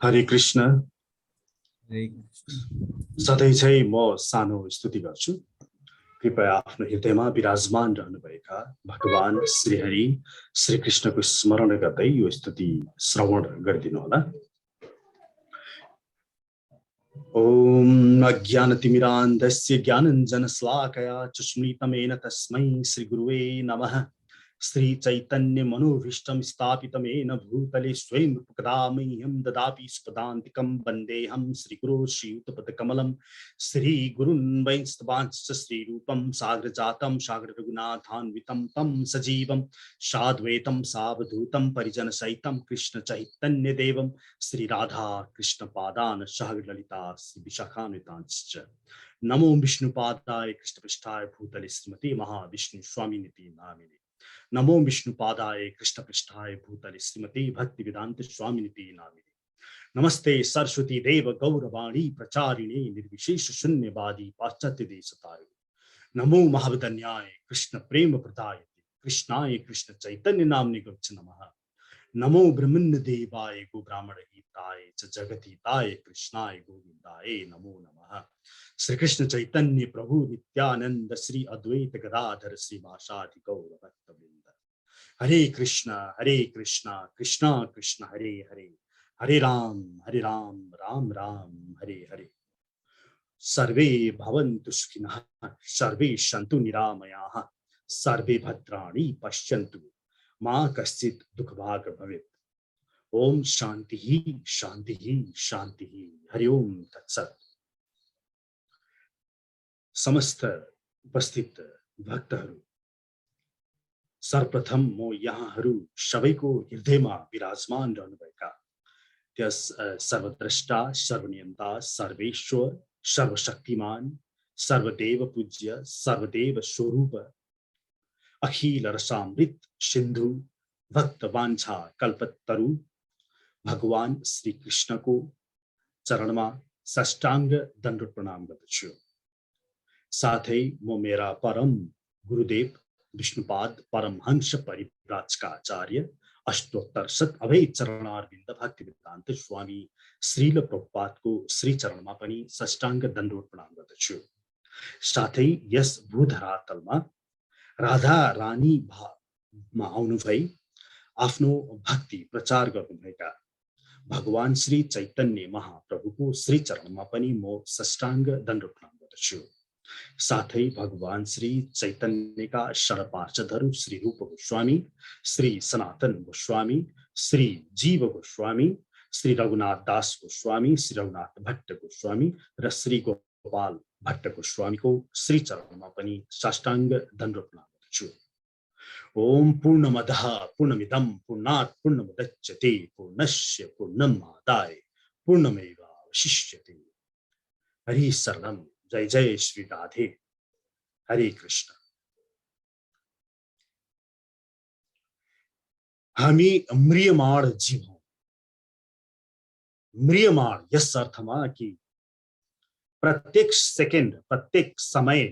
हरे कृष्ण। सधैँ चाहिँ म सानो स्तुति गर्छु। कृपया आफ्नो हृदयमा विराजमान रहनुभएका भगवान श्रीहरि श्री कृष्णको स्मरण गर्दै यो स्तुति श्रवण गरिदिनुहोला। ओम अज्ञानतिमिरान्धस्य ज्ञानञ्जनशलाकया चक्षुष्मीलितं तस्मै श्रीगुरुवे नमः। श्री चैतन्य मनोभीष्टं स्थापितं येन भूतले स्वयं रूपकदा मह्यं ददाति सुपदान्तिकं वन्देऽहं श्रीगुरो श्रीयुतपदकमलं श्रीगुरुन् वैष्णवांश्च श्रीरूपं साग्रजातं साग्ररघुनाथान्वितं तं सजीवं साद्वैतं सावधूतं परिजनसहितं कृष्णचैतन्यदेवं श्रीराधा कृष्णपादान् साग्रललिता श्रीविशाखान्वितांश्च। नमो विष्णुपादाय कृष्णपृष्ठाय भूतले श्रीमती महाविष्णु स्वामिनिति नामिने। नमो विष्णुपादाय कृष्णपृष्ठाय भूतले श्रीमती भक्तिवेदांत स्वामिनिति नामिने। नमस्ते सरस्वती देव गौरवाणी प्रचारिणे निर्विशेष शून्यवादी पाश्चात्य देशतारिणे। नमो महावदन्याय कृष्ण प्रेम प्रदायते कृष्णाय कृष्ण चैतन्य नाम्ने गौच नमः। नमो ब्रह्मण्य देवाय गो ब्राह्मण हिताय च जगद्हिताय कृष्णाय गोविंदाय नमो नमः। श्री कृष्ण चैतन्य प्रभु नित्यानंद श्री अद्वैत गदाधर श्रीवासादि गौर भक्तवृंद। हरे कृष्णा कृष्णा कृष्णा हरे हरे, हरे राम राम राम हरे हरे। सर्वे भवन्तु सुखिनः, सर्वे सन्तु निरामयाः, सर्वे भद्राणि पश्यन्तु मा कश्चित् दुःखभाग् भवेत्। ओम शांति शांति शांति। हरि ओम तत्सत्। समस्त उपस्थित भक्तहरू, सर्वप्रथम म यहाँहरू सबैको हृदयमा विराजमान रहनुभएका त्यस सर्वद्रष्टा सर्वनियन्ता सर्वेश्वर सर्वशक्तिमान सर्वदेव पूज्य सर्वदेव स्वरूप अखिल रसामृत सिन्धु भक्तवाञ्छा कल्पतरु भगवान श्री कृष्णको चरणमा साष्टाङ्ग दण्डवत प्रणाम गर्दछु। साथै म मेरा परम गुरुदेव विष्णुपाद परमहंस परिव्राजका आचार्य अष्टोत्तर शत अभय चरणारविन्द भक्तिवेदान्त स्वामी श्रील प्रभुपादको श्री चरणमा पनि साष्टाङ्ग दण्डवत प्रणाम गर्दछु। साथै यस भूधरातलमा राधा रानी भावमा आउनु भई आफ्नो भक्ति प्रचार गर्नुभएका भगवान श्री चैतन्य महाप्रभुको श्री चरणमा पनि म साष्टाङ्ग दण्डवत प्रणाम गर्दछु। साथै भगवान श्री चैतन्यका शरणपार्षदहरू श्री रूप गोस्वामी, श्री सनातन गोस्वामी, श्री जीव गोस्वामी, श्री रघुनाथ दास गोस्वामी, श्री रघुनाथ भट्ट गोस्वामी र श्री गोपाल भट्ट गोस्वामीको श्री चरणमा पनि साष्टाङ्ग दण्डवत प्रणाम गर्दछु। ओम पूर्णमदः पूर्णमिदं पूर्णात् पूर्णमुदच्यते पूर्णस्य पूर्णमादाय पूर्णमेवावशिष्यते। हरि शरणं। जय जय श्री राधे। हरे कृष्ण। हामी म्रियमाण जीव हौं। म्रियमाण यस अर्थमा कि प्रत्येक सेकेन्ड प्रत्येक समय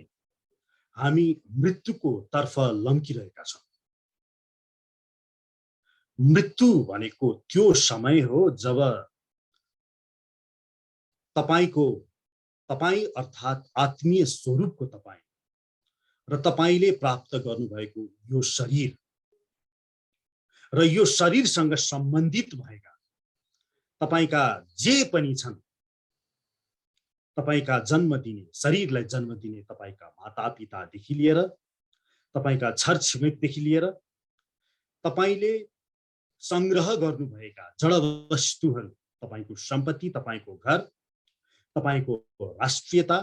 हामी मृत्युको तर्फ लम्किरहेका छौं। मृत्यु भनेको त्यो समय हो जब तपाई अर्थात आत्मीय स्वरूपको तपाई र तपाईले प्राप्त गर्नुभएको यो शरीर र यो शरीरसँग सम्बन्धित भएका तपाईका जे पनि छन्, तपाईका जन्म दिने शरीरलाई जन्म दिने तपाईका मातापितादेखि लिएर तपाईका छरछिमेकदेखि लिएर तपाईले संग्रह गर्नुभएका जड वस्तुहरू, तपाईको सम्पत्ति, तपाईको घर, तपाईको राष्ट्रियता,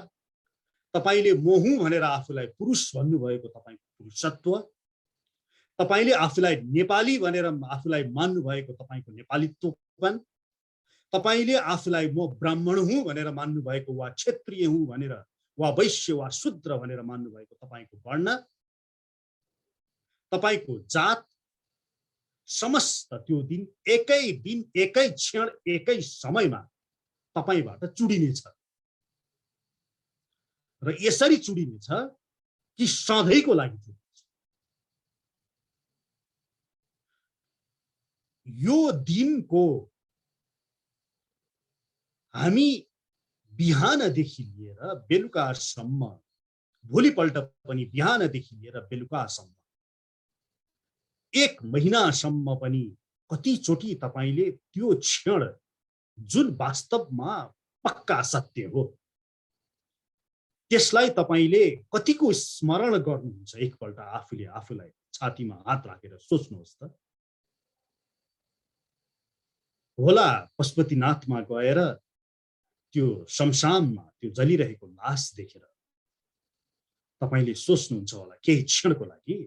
तपाईले म हुँ भनेर आफूलाई पुरुष भन्नुभएको तपाईको पुरुषत्व, तपाईले आफूलाई नेपाली भनेर आफूलाई मान्नुभएको तपाईको नेपालीत्वपन, तपाईले आफूलाई म ब्राह्मण हुँ भनेर मान्नुभएको वा क्षेत्रीय हुँ भनेर वा वैश्य वा शूद्र भनेर मान्नुभएको तपाईको वर्ण, तपाईको जात, समस्त त्यो दिन एकै क्षण एकै समयमा तपाईबाट चुडिनेछ। र यसरी चुडिनेछ कि सधैँको लागि चुडिनेछ। यो दिनको हामी बिहानदेखि लिएर बेलुकासम्म, भोलिपल्ट पनि बिहानदेखि लिएर बेलुकासम्म, 1 महिनासम्म पनि कतिचोटि तपाईले त्यो क्षण जुन वास्तवमा पक्का सत्य हो त्यसलाई तपाईले कतिको स्मरण गर्नुहुन्छ? एकपल्ट आफूले आफूलाई छातीमा हात राखेर सोच्नुहोस् त। होला पशुपतिनाथमा गएर त्यो शमशानमा त्यो जलिरहेको लास देखेर तपाईले सोच्नुहुन्छ होला केही क्षणको लागि,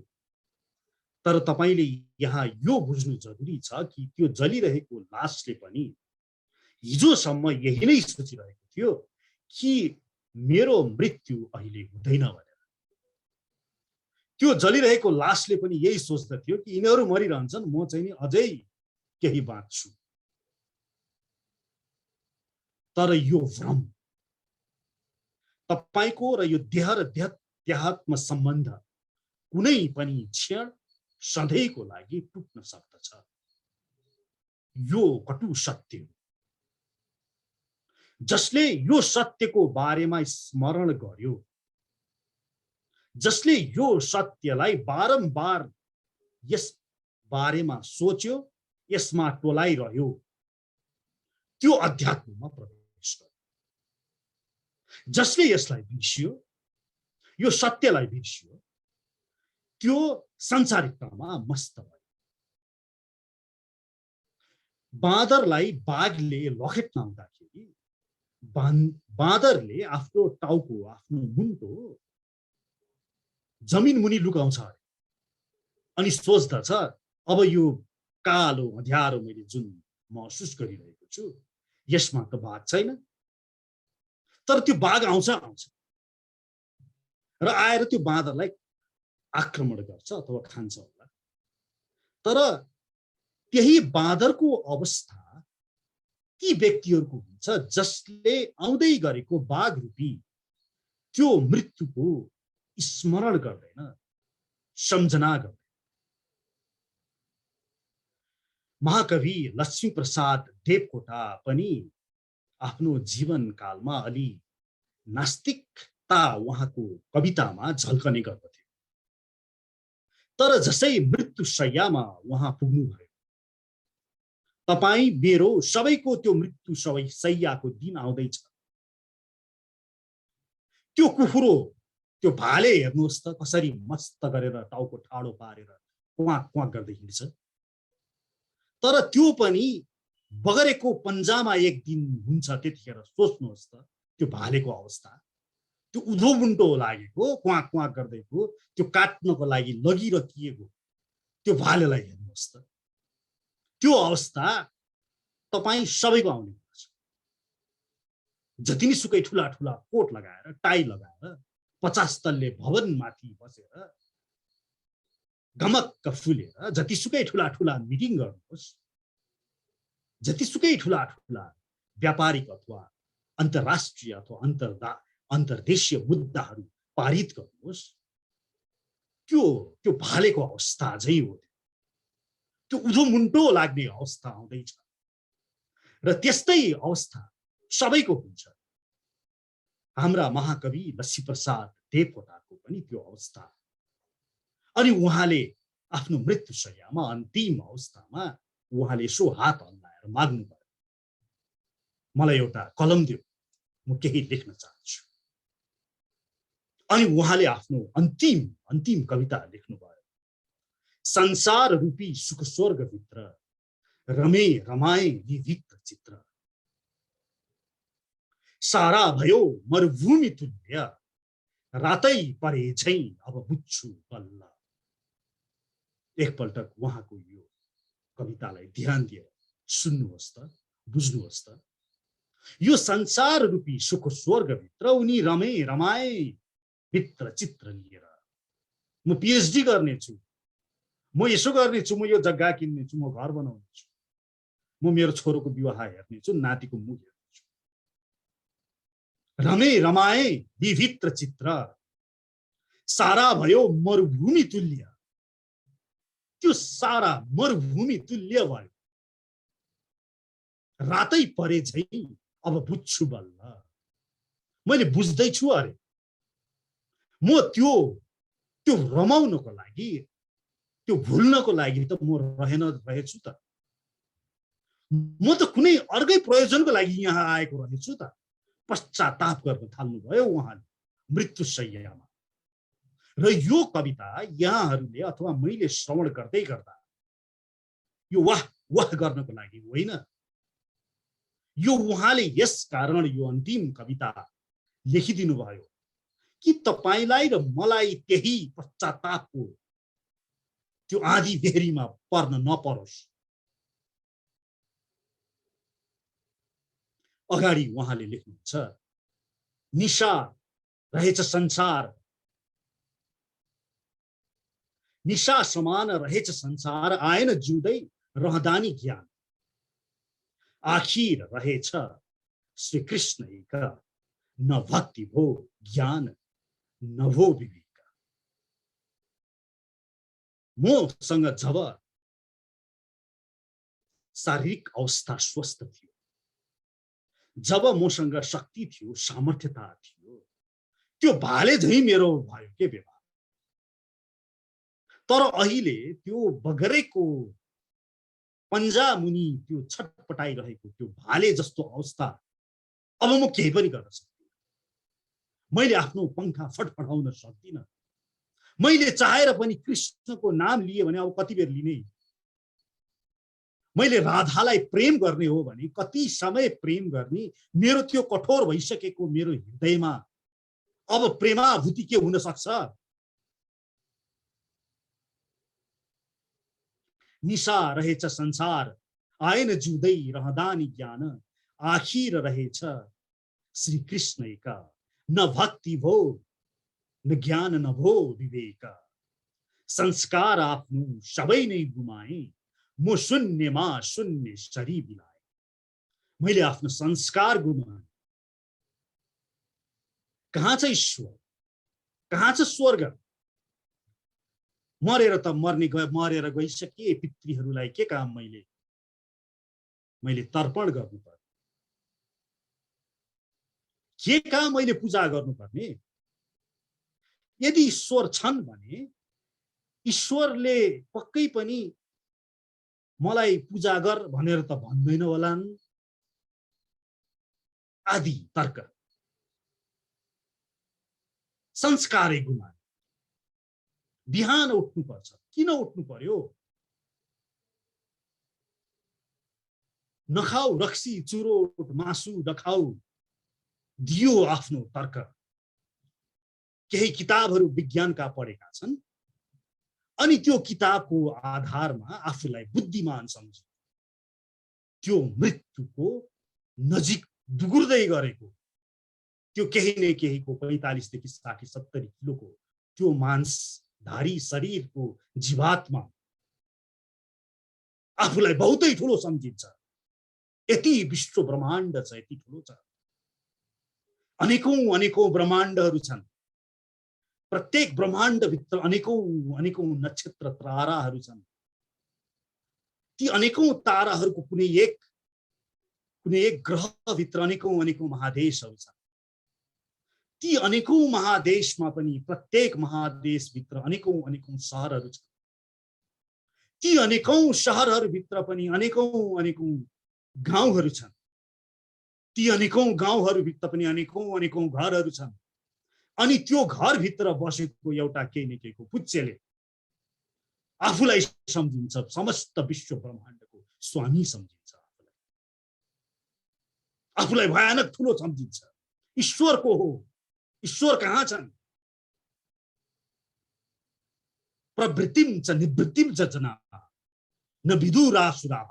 तर तपाईले यहाँ यो बुझ्नु जरुरी छ कि त्यो जलिरहेको लासले पनि हिजोसम्म यही नै सोचिरहेको थियो कि मेरो मृत्यु अहिले हुँदैन भनेर। त्यो जलिरहेको लासले पनि यही सोच्दथ्यो कि यिनीहरू मरिरहन्छन्, म चाहिँ नि अझै केही बाँच्छु। तर यो भ्रम तपाईको र यो देह र देहात्म सम्बन्ध कुनै पनि क्षण सधैँको लागि टुट्न सक्दछ। यो कटु सत्य हो। जसले यो सत्यको बारेमा स्मरण गर्यो, जसले यो सत्यलाई बारम्बार यस बारेमा सोच्यो, यसमा टोलाइरह्यो, त्यो अध्यात्ममा प्रवेश गर्यो। जसले यसलाई बिर्सियो, यो सत्यलाई बिर्सियो, त्यो संसारिकतामा मस्त भयो। बाँदरलाई बाघले लखेट्न आउँदाखेरि बाँदरले आफ्नो टाउको, आफ्नो मुन्टो जमिन मुनि लुकाउँछ अनि सोच्दछ अब यो कालो अँध्यारो मैले जुन महसुस गरिरहेको छु यसमा त बाघ छैन। तर त्यो बाघ आउँछ र आएर त्यो बाँदरलाई आक्रमण गर्छ अथवा खान्छ होला। तर त्यही बाँदरको अवस्था ती व्यक्तिहरूको हुन्छ जसले आउँदै गरेको बाघ रूपी त्यो मृत्युको स्मरण गर्दैन, सम्झना गर्दैन। महाकवि लक्ष्मीप्रसाद देवकोटा पनि आफ्नो जीवनकालमा अलि नास्तिकता उहाँको कवितामा झल्कने गर्दथे। तर जसै मृत्युशय्यामा उहाँ पुग्नुभयो, तपाई मेरो सबैको त्यो मृत्युशय्याको दिन आउँदैछ। त्यो कुखुरो, त्यो भाले हेर्नुहोस् त कसरी मस्त गरेर टाउको ठाडो पारेर क्वाक क्वाक गर्दै हिँड्छ। तर त्यो पनि बगरेको पन्जामा एक दिन हुन्छ। त्यतिखेर सोच्नुहोस् त त्यो भालेको अवस्था, त्यो उधो मुन्टो लागेको क्वाक क्वाक गर्दैको त्यो काट्नको लागि लगिरकिएको त्यो भालेलाई हेर्नुहोस् त। त्यो अवस्था तपाई सबैको आउने हुन्छ। जति नै सुकै ठुला ठुला कोट लगाएर, टाई लगाएर 50 तल्ले भवन माथि बसेर गमक्क फुलेर जतिसुकै ठुला ठुला मिटिङ गर्नुहोस्, जतिसुकै ठुला ठुला व्यापारिक अथवा अन्तर्राष्ट्रिय अथवा अन्तर्देशीय मुद्दाहरू पारित गर्नुहोस्, त्यो भालेको अवस्था झै हो। त्यो उधो मुन्टो लाग्ने अवस्था आउँदैछ र त्यस्तै अवस्था सबैको हुन्छ। हाम्रा महाकवि लक्ष्मीप्रसाद देवकोटाको पनि त्यो अवस्था। अनि उहाँले आफ्नो मृत्युशय्यामा अन्तिम अवस्थामा उहाँले सो हात हल्लाएर माग्नु भयो, मलाई एउटा कलम दियो, म केही लेख्न चाहन्छु। अनि उहाँले आफ्नो अन्तिम कविता लेख्नुभयो। संसार रूपी सुख स्वर्गभित्र रमे रमाए विविध चित्र, सारा भयो मरुभूमि तुल्य, रातै परे झै अब बुझ्छु बल्ल। एकपल्ट उहाँको यो कवितालाई ध्यान दिएर सुन्नुहोस् त, बुझ्नुहोस् त। यो संसार रूपी सुख स्वर्गभित्र उनी रमे रमाए भित्र चित्र लिएर, म पीएचडी गर्नेछु, म यसो गर्नेछु, म यो जग्गा किन्नेछु, म घर बनाउनेछु, म मेरो छोरोको विवाह हेर्नेछु, नातिको मुख हेर्नेछु। रमे रमाए विभित्र चित्र, सारा भयो मरुभूमि तुल्य। त्यो सारा मरुभूमि तुल्य भयो, रातै परे झै अब बुझ्छु बल्ल, मैले बुझ्दैछु। अरे म त्यो त्यो रमाउनको लागि, त्यो भुल्नको लागि त म रहेछु त। म त कुनै अर्कै प्रयोजनको लागि यहाँ आएको रहेछु त। पश्चाताप गर्न थाल्नुभयो उहाँले मृत्युशय्यामा। र यो कविता यहाँहरूले अथवा मैले श्रवण गर्दै गर्दा यो वाह वाह गर्नको लागि होइन, यो उहाँले यस कारण यो अन्तिम कविता लेखिदिनु भयो कि तपाईलाई र मलाई त्यही पश्चातापको त्यो आँधी बेहरीमा पर्न नपरोस्। अगाडि उहाँले लेख्नुहुन्छ, निशा रहेछ संसार, निशा समान रहेछ संसार, आएन जिउँदै रहदानी ज्ञान, आखिर रहेछ श्री कृष्ण एक, न भक्ति भो ज्ञान न भो विवेक। मसँग जब शारीरिक अवस्था स्वस्थ थियो, जब मसँग शक्ति थियो, सामर्थ्यता थियो, त्यो भाले झै मेरो भयो के व्यवहार। तर अहिले त्यो बगरेको पन्जा मुनि त्यो छटपटाइरहेको त्यो भाले जस्तो अवस्था अब म केही पनि गर्न सक्दिनँ। मैले आफ्नो पंखा फटफटाउन सक्दिनँ। मैले चाहेर पनि कृष्णको नाम लिए भने अब कति बेर लिने। मैले राधालाई प्रेम गर्ने हो भने कति समय प्रेम गर्ने। मेरो त्यो कठोर भइसकेको मेरो हृदयमा अब प्रेमाभूति के हुन सक्छ। निशा रहेछ संसार, आएन जिउँदै रहदानी ज्ञान, आखिर रहेछ श्री कृष्ण एक, न भक्ति भो न ज्ञान न भो विवेक। संस्कार आफ्नो सबै नै गुमाए, म शून्यमा शून्य शरीर बिलाए। मैले आफ्नो संस्कार गुमाए। कहाँ छ ईश्वर, कहाँ छ स्वर्ग। मरेर त मरेर गइसके पितृहरूलाई के काम मैले तर्पण गर्नुपर्ने, के काम मैले पूजा गर्नुपर्ने। यदि ईश्वर छन् भने ईश्वरले पक्कै पनि मलाई पूजा गर भनेर त भन्दैन होलान्। आदि तर्क। संस्कारै गुमाए। बिहान उठ्नुपर्छ। किन उठ्नु पर्यो? नखाऊ रक्सी चुरोट मासु नखाऊ, दियो आफ्नो तर्क। केही किताबहरू विज्ञानका पढेका छन् अनि त्यो किताबको आधारमा आफूलाई बुद्धिमान सम्झ, त्यो मृत्युको नजिक दुगुर्दै गरेको त्यो केही न केहीको 45 देखि 60 70 किलोको त्यो मांसधारी शरीरको जीवात्मा आफूलाई बहुतै ठुलो सम्झिन्छ। यति विश्व ब्रह्माण्ड छ, यति ठुलो छ। अनेकौं अनेकौं ब्रह्माण्डहरू छन्। प्रत्येक ब्रह्माण्ड भित्र अनेकौं अनेकौं नक्षत्र ताराहरू छन्। ती अनेकौं ताराहरूको कुनै एक ग्रह भित्र अनेकौं अनेकौं महादेशहरू छन्। ती अनेकौं महादेशमा पनि प्रत्येक महादेश भित्र अनेकौं अनेकौं शहरहरू छन्। ती अनेकौं शहरहरू भित्र पनि अनेकौं अनेकौं गाउँहरू छन्। ती अनेकौं गाउँहरू भित्र पनि अनेकौं अनेकौं घरहरू छन्। अनि त्यो घर भित्र बसेको एउटा केही न केहीको पुच्छेले आफूलाई सम्झिन्छ, समस्त विश्व ब्रह्माण्डको स्वामी सम्झिन्छ। आफूलाई भयानक ठुलो सम्झिन्छ। ईश्वर को हो? ईश्वर कहाँ छन्? प्रवृत्तिम च निवृत्तिम च जनाः न विदुरासुराः।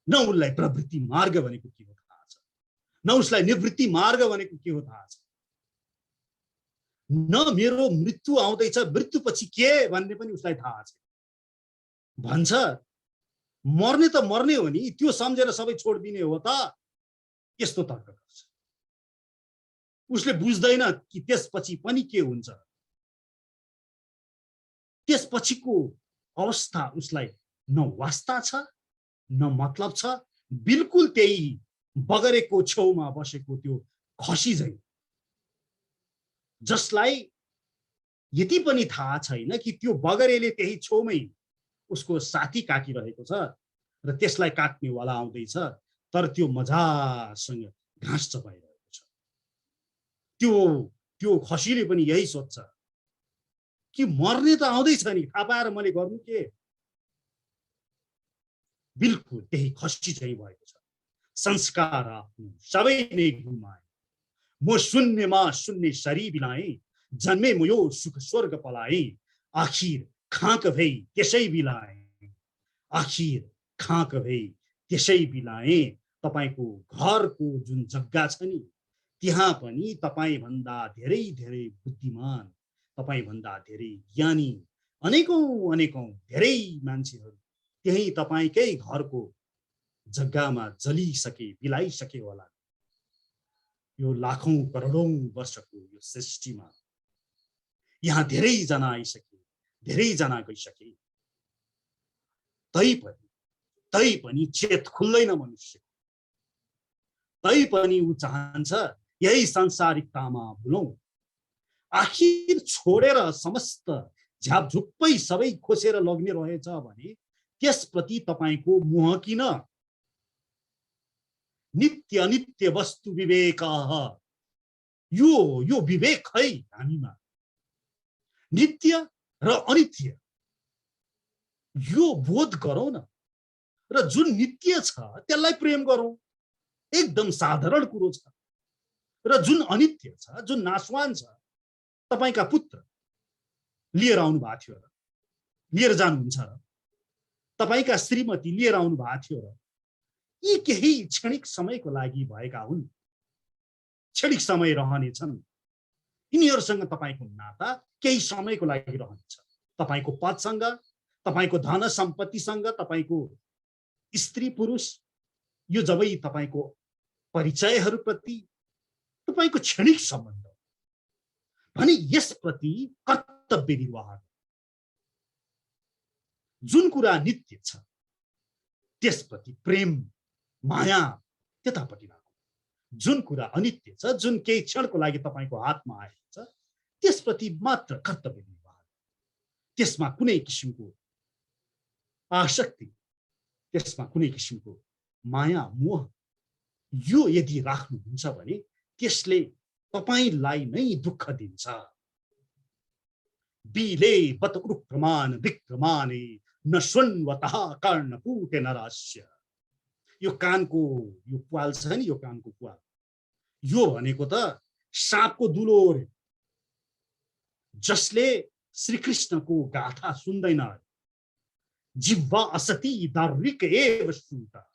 न उनलाई प्रवृत्ति मार्ग भनेको के हो थाहा छ, न उसलाई निवृत्ति मार्ग भनेको के हो थाहा छ। न मेरो मृत्यु आउँदैछ, मृत्युपछि के भन्ने पनि उसलाई थाहा छ। भन्छ मर्ने त मर्ने हो नि, त्यो सम्झेर सबै छोडिदिने हो त। यस्तो तर्क गर्छ। उसले बुझ्दैन कि त्यसपछि पनि के हुन्छ। त्यसपछिको अवस्था उसलाई न वास्ता छ न मतलब छ। बिल्कुल त्यही बगरेको छेउमा बसेको त्यो खसी झैं, जसलाई यति पनि थाहा छैन कि त्यो बगरेले त्यही छेउमै उसको साथी काटिरहेको छ र त्यसलाई काट्नेवाला आउँदैछ, तर त्यो मजासँग घाँस चपाइरहेको छ। त्यो त्यो खसीले पनि यही सोच्छ कि मर्ने त आउँदैछ नि, थाहा पाएर मैले गर्नु के। बिल्कुल त्यही खसी चाहिँ भएको छ। संस्कार आफ्नो सबै नै गुमाए, म शून्यमा शून्य शरीर बिलाएँ, जन्मे म यो सुख स्वर्ग पलाएँ, आखिर खाँक भई त्यसै बिलाएँ, आखिर खाँक भई त्यसै बिलाएँ। तपाईको घरको जुन जग्गा छ नि, त्यहाँ पनि तपाईँ भन्दा धेरै धेरै बुद्धिमान, तपाईँ भन्दा धेरै ज्ञानी अनेकौं अनेकौं धेरै मान्छेहरू त्यही तपाईकै घरको जग्गामा जलिसके, बिलाइसके होला। यो लाखौं करोडौं वर्षको यो सृष्टिमा यहाँ धेरै जना आइसके, धेरै जना गइसके, तैपनि चेत खुल्दैन मनुष्य, तैपनि ऊ चाहन्छ यही सांसारिकतामा भुलौं। आखिर छोडेर समस्त झ्यापझुप्पै सबै खोसेर लग्ने रहेछ भने त्यसप्रति तपाईको मोह किन? नित्य अनित्य वस्तु विवेक, यो विवेक है हामीमा। नित्य र अनित्य यो बोध गरौँ न, र जुन नित्य छ त्यसलाई प्रेम गरौँ, एकदम साधारण कुरो छ। र जुन अनित्य छ, जुन नाशवान छ, तपाईका पुत्र लिएर आउनु भएको थियो र लिएर जानुहुन्छ र तपाईका श्रीमती लिएर आउनु भएको थियो र यी केही क्षणिक समयको लागि भएका हुन्, क्षणिक समय रहनेछन्। यिनीहरूसँग तपाईको नाता केही समयको लागि रहन्छ। तपाईको पदसँग, तपाईको धन सम्पत्तिसँग, तपाईको स्त्री पुरुष यो जबै तपाईको परिचयहरूप्रति तपाईको क्षणिक सम्बन्ध भने यसप्रति कर्तव्य निर्वाह, जुन कुरा नित्य छ त्यसप्रति प्रेम माया त्यतापट्टि लाग्यो। जुन कुरा अनित्य छ, जुन केही क्षणको लागि तपाईको हातमा आएको छ त्यसप्रति मात्र कर्तव्य निर्वाह, त्यसमा कुनै किसिमको आसक्ति, त्यसमा कुनै किसिमको माया मोह यो यदि राख्नुहुन्छ भने त्यसले तपाईलाई नै दुःख दिन्छ। बिले बत उक्रमान विक्रमाने न शृण्वतः कर्णपूटे नरास्य। यो कानको यो प्वाल छ नि, यो कानको प्वाल, यो भनेको त साँपको दुलो हो रे, जसले श्रीकृष्णको गाथा सुन्दैन। जिह्वा असति दार्रिक एव श्रुता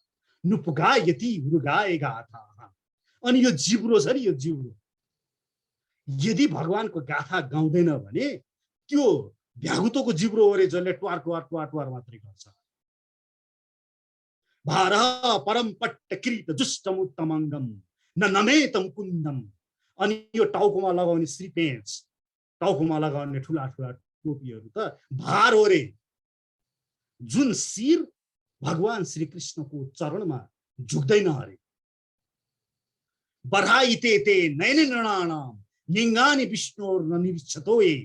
नुपगायति उरुगाए गाथा। अनि यो जिब्रो छ नि, यो जिब्रो यदि भगवानको गाथा गाउँदैन भने त्यो भ्यागुतोको जिब्रो हो रे, जसले ट्वार ट्वार ट्वार ट्वार मात्रै गर्छ। भारह परम पट्टकृत जुष्टमुत्तमङ्गम न नमेतम कुन्दम। अनि यो टाउकोमा लगाउने श्रीपेच, टाउकोमा लगाउने ठुला ठुला टोपीहरू त भार हो रे, जुन शिर भगवान श्रीकृष्णको चरणमा झुक्दैन अरे। बढाइते ते नयन नृणाणाम लिङ्गानि विष्णुर न निरीक्षतोए।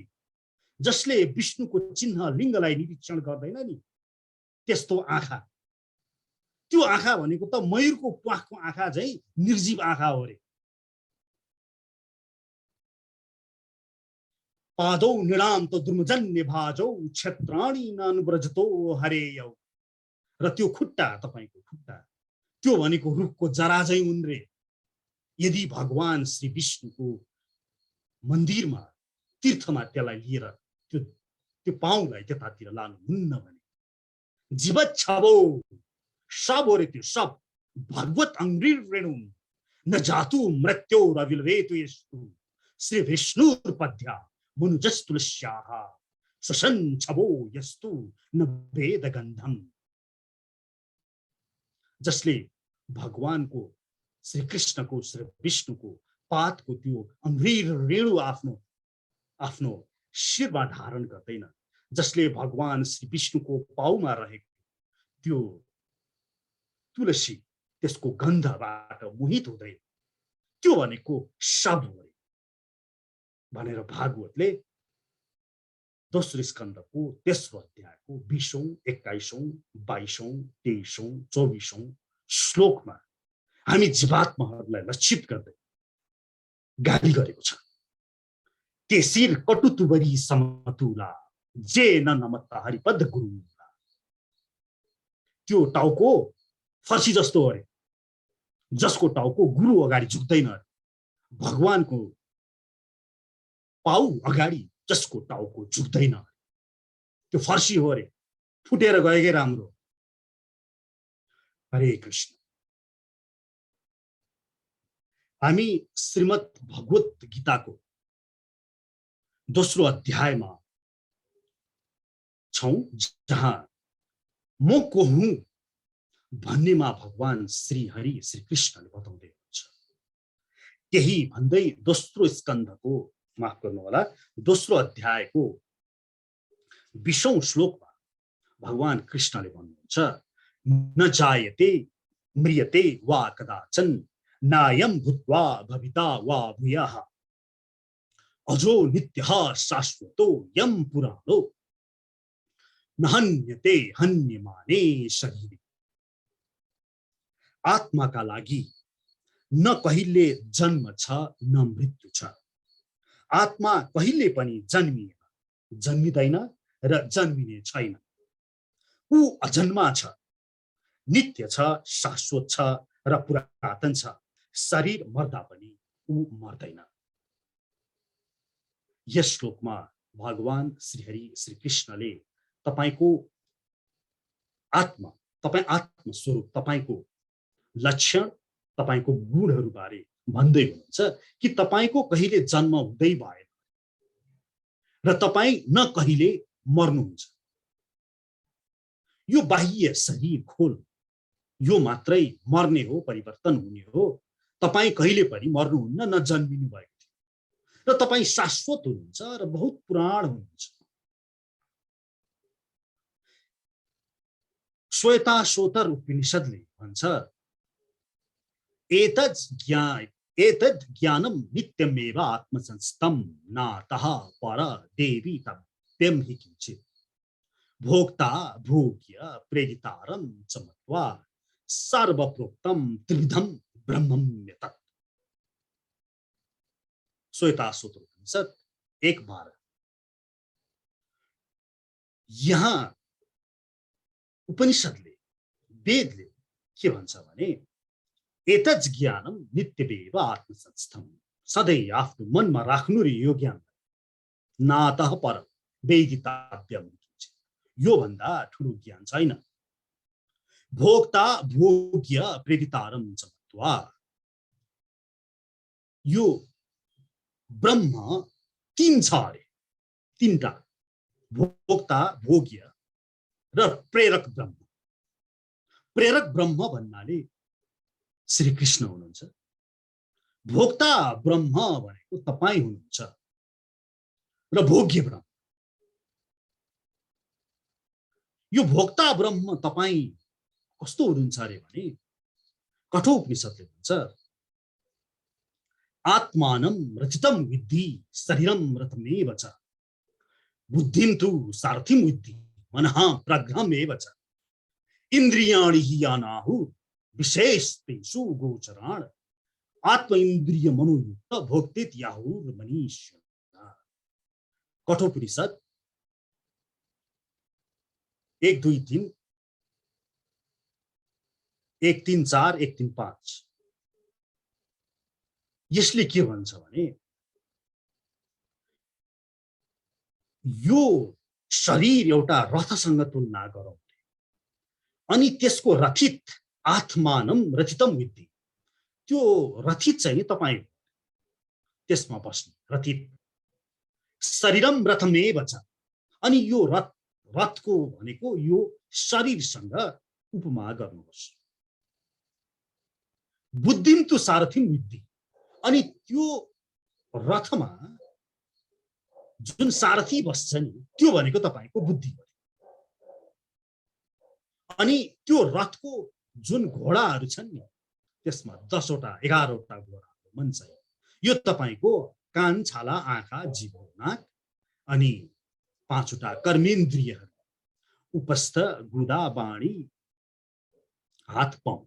जसले विष्णुको चिन्ह लिङ्गलाई निरीक्षण गर्दैन नि, त्यस्तो आँखा, त्यो आँखा भनेको त मयूरको प्वाखको आँखा झै निर्जीव आँखा हो रे। पादौ निराम त द्रुमजन्य भाजौ क्षेत्राणि ननुव्रजतो हरेयौ। र त्यो खुट्टा, तपाईको खुट्टा, त्यो भनेको रुखको जरा झै हुन् रे। यदि भगवान श्री विष्णुको मन्दिरमा तीर्थमा त्यसलाई लिएर त्यो पाउलाई त्यतातिर लानुहुन्न भने जीवत छबौ सब हो रे, त्यो सब भगवत अङ्ग्रिर रेणु न जातु मृत्यो रविलवेतु यस्तु श्री विष्णुर पद्या मुनुजस्तुलस्याः ससन छबो यस्तु न वेद गन्धम। जसले भगवानको श्री कृष्णको श्री विष्णुको पातको त्यो अङ्ग्रिर रेणु आफ्नो शिरमा धारण गर्दैन, जसले भगवान श्री विष्णुको पाउमा रहेको त्यो तुलसी त्यसको गन्धबाट मोहित हुँदै त्यो भनेको शब्द हो भनेर भागवतले दोस्रो स्कन्दको तेस्रो अध्यायको 20औं, 21औं, 22औं, 23औं, 24औं श्लोकमा हामी जीवात्माहरूलाई लक्षित गर्दै गाली गरेको छ। तेसिर कटुतुबरी समतुला जे न नमत्त हरिपद गुरु। त्यो टाउको फर्सी जस्तो हो अरे, जसको टाउको गुरु अगाडि झुक्दैन अरे। भगवानको पाउ अगाडि जसको टाउको झुक्दैन त्यो फर्सी हो अरे, फुटेर गएकै राम्रो। हरे कृष्ण। हामी श्रीमद् भगवत गीताको दोस्रो अध्यायमा छौं, जहाँ म को हुँ भन्नेमा भगवान श्री हरि श्री कृष्णले बताउँदै हुनुहुन्छ। त्यही भन्दै दोस्रो स्कन्धको, माफ गर्नु होला, दोस्रो अध्यायको 20औं श्लोकमा भगवान कृष्णले भन्नुहुन्छ, न जायते म्रियते वा कदाचन नायम भूत्वा भविता वा भूयः अजो नित्यः शाश्वतो यम पुराणो न हन्यते हन्यमाने शरीर। आत्माका लागि न कहिले जन्म छ न मृत्यु छ। आत्मा कहिले पनि जन्मिएन, जन्मिँदैन र जन्मिने छैन। ऊ अजन्मा छ, नित्य छ, शाश्वत छ र पुरातन छ। शरीर मर्दा पनि ऊ मर्दैन। यस श्लोकमा भगवान श्रीहरि श्री कृष्णले तपाईको आत्मा, तपाई आत्मस्वरूप, तपाईको लक्षण, तपाईको गुणहरू बारे भन्दै हुनुहुन्छ कि तपाईको कहिले जन्म हुँदै भएन र तपाई न कहिले मर्नुहुन्छ। यो बाह्य शरीर खोल, यो मात्रै मर्ने हो, परिवर्तन हुने हो। तपाई कहिले पनि मर्नुहुन्न, न जन्मिनु भएको थियो र तपाई शाश्वत हुनुहुन्छ र बहुत पुराण हुनुहुन्छ। श्वेताश्वतर उपनिषदले भन्छ, एतद् ज्ञानम नित्यमेव आत्मसंस्थम नातः पर देवी तप्यम हि किंचित भोक्ता भोग्य प्रेरितारं च मत्वा सर्वप्रोक्तम त्रिविधम ब्रह्मम्यत। श्वेताश्वतर उपनिषद 1:12। यहाँ उपनिषदले, वेदले के भन्छ भने, एतद् ज्ञानम नित्यमेव आत्मसंस्थम, सधैँ आफ्नो मनमा राख्नु रे यो ज्ञान, नातः पर वेदिताभ्यम, यो भन्दा ठुलो ज्ञान छैन। भोक्ता भोग्य प्रेरितारं च मत्वा, यो ब्रह्म तीन छ अरे, तीनटा, भोक्ता भोग्य र प्रेरक ब्रह्म। प्रेरक ब्रह्म भन्नाले श्री कृष्ण हुनुहुन्छ। भोक्ता ब्रह्म भनेको तपाई हुनुहुन्छ र भोग्य ब्रह्म। यो भोक्ता ब्रह्म तपाई कस्तो हुनुहुन्छ अरे भने, कठोपनिषदले भन्छ, आत्मानं रचितं विद्धि शरीरं रथमेव च बुद्धिं तु सारथिं विद्धि मनः प्रज्ञमेव च इन्द्रियाणि हि यानाहु विशेषतेषु गोचराण आत्म इंद्रिय मनोयुक्त भोक्तित याहुर मनीष्य। कठोपनिषद 1-2-3, 1-3-4, 1-3-5। यसले के भन्छ भने, यो शरीर एउटा रथसँग तुलना गरौँ अनि त्यसको रथित आत्मानम रचितम विद्धि, त्यो रथित चाहिँ तपाई हो, त्यसमा बस्ने रथित। शरीरम रथमेव च, अनि यो रथको भनेको यो शरीरसँग उपमा गर्नुहोस्। बुद्धिम तु सारथिम विद्धि, अनि त्यो रथमा जुन सारथी बस्छ नि, त्यो भनेको तपाईको बुद्धि हो। अनि त्यो रथको जुन घोडाहरू छन् नि, त्यसमा 10वटा 11वटा घोडाको मन चाहिँ यो तपाईको कान, छाला, आँखा, जिभ, नाक अनि 5वटा कर्मेन्द्रियहरू उपस्थ, गुदा, बाणी, हात, पाउ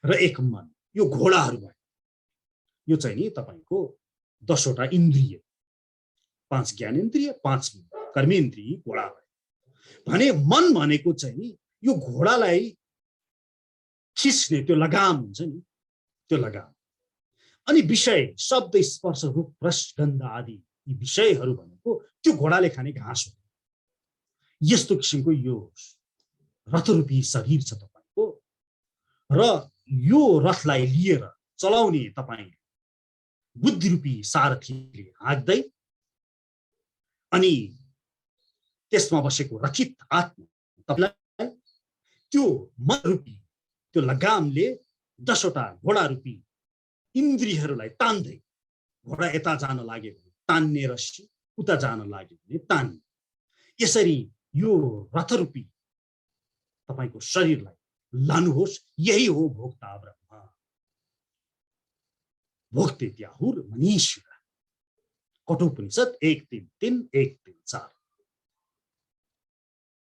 र एक मन, यो घोडाहरू भयो। यो चाहिँ नि तपाईको 10वटा इन्द्रिय, 5 ज्ञानेन्द्रिय, 5 कर्मेन्द्रिय घोडा भयो। भने मन भनेको चाहिँ नि यो घोडालाई खिच्ने त्यो लगाम हुन्छ नि, त्यो लगाम। अनि विषय, शब्द, स्पर्श, रूप, रस, गन्ध आदि यी विषयहरू भनेको त्यो घोडाले खाने घाँस हो। यस्तो किसिमको यो रथरूपी शरीर छ तपाईको, र यो रथलाई लिएर चलाउने तपाईँ बुद्धिरूपी सारथीले हाँक्दै अनि त्यसमा बसेको रथित आत्मा तपाईलाई त्यो मनरूपी त्यो लगामले 10वटा घोडारूपी इन्द्रियहरूलाई तान्दै, घोडा यता जान लाग्यो भने तान्ने रस्सी, उता जान लाग्यो भने तान्ने, यसरी यो रथरूपी तपाईको शरीरलाई लानुहोस्। यही हो भोक्ता ब्रह्म, भोक्ते त्याहुर मनीषा। कठोपनिषद 1:3-1:4।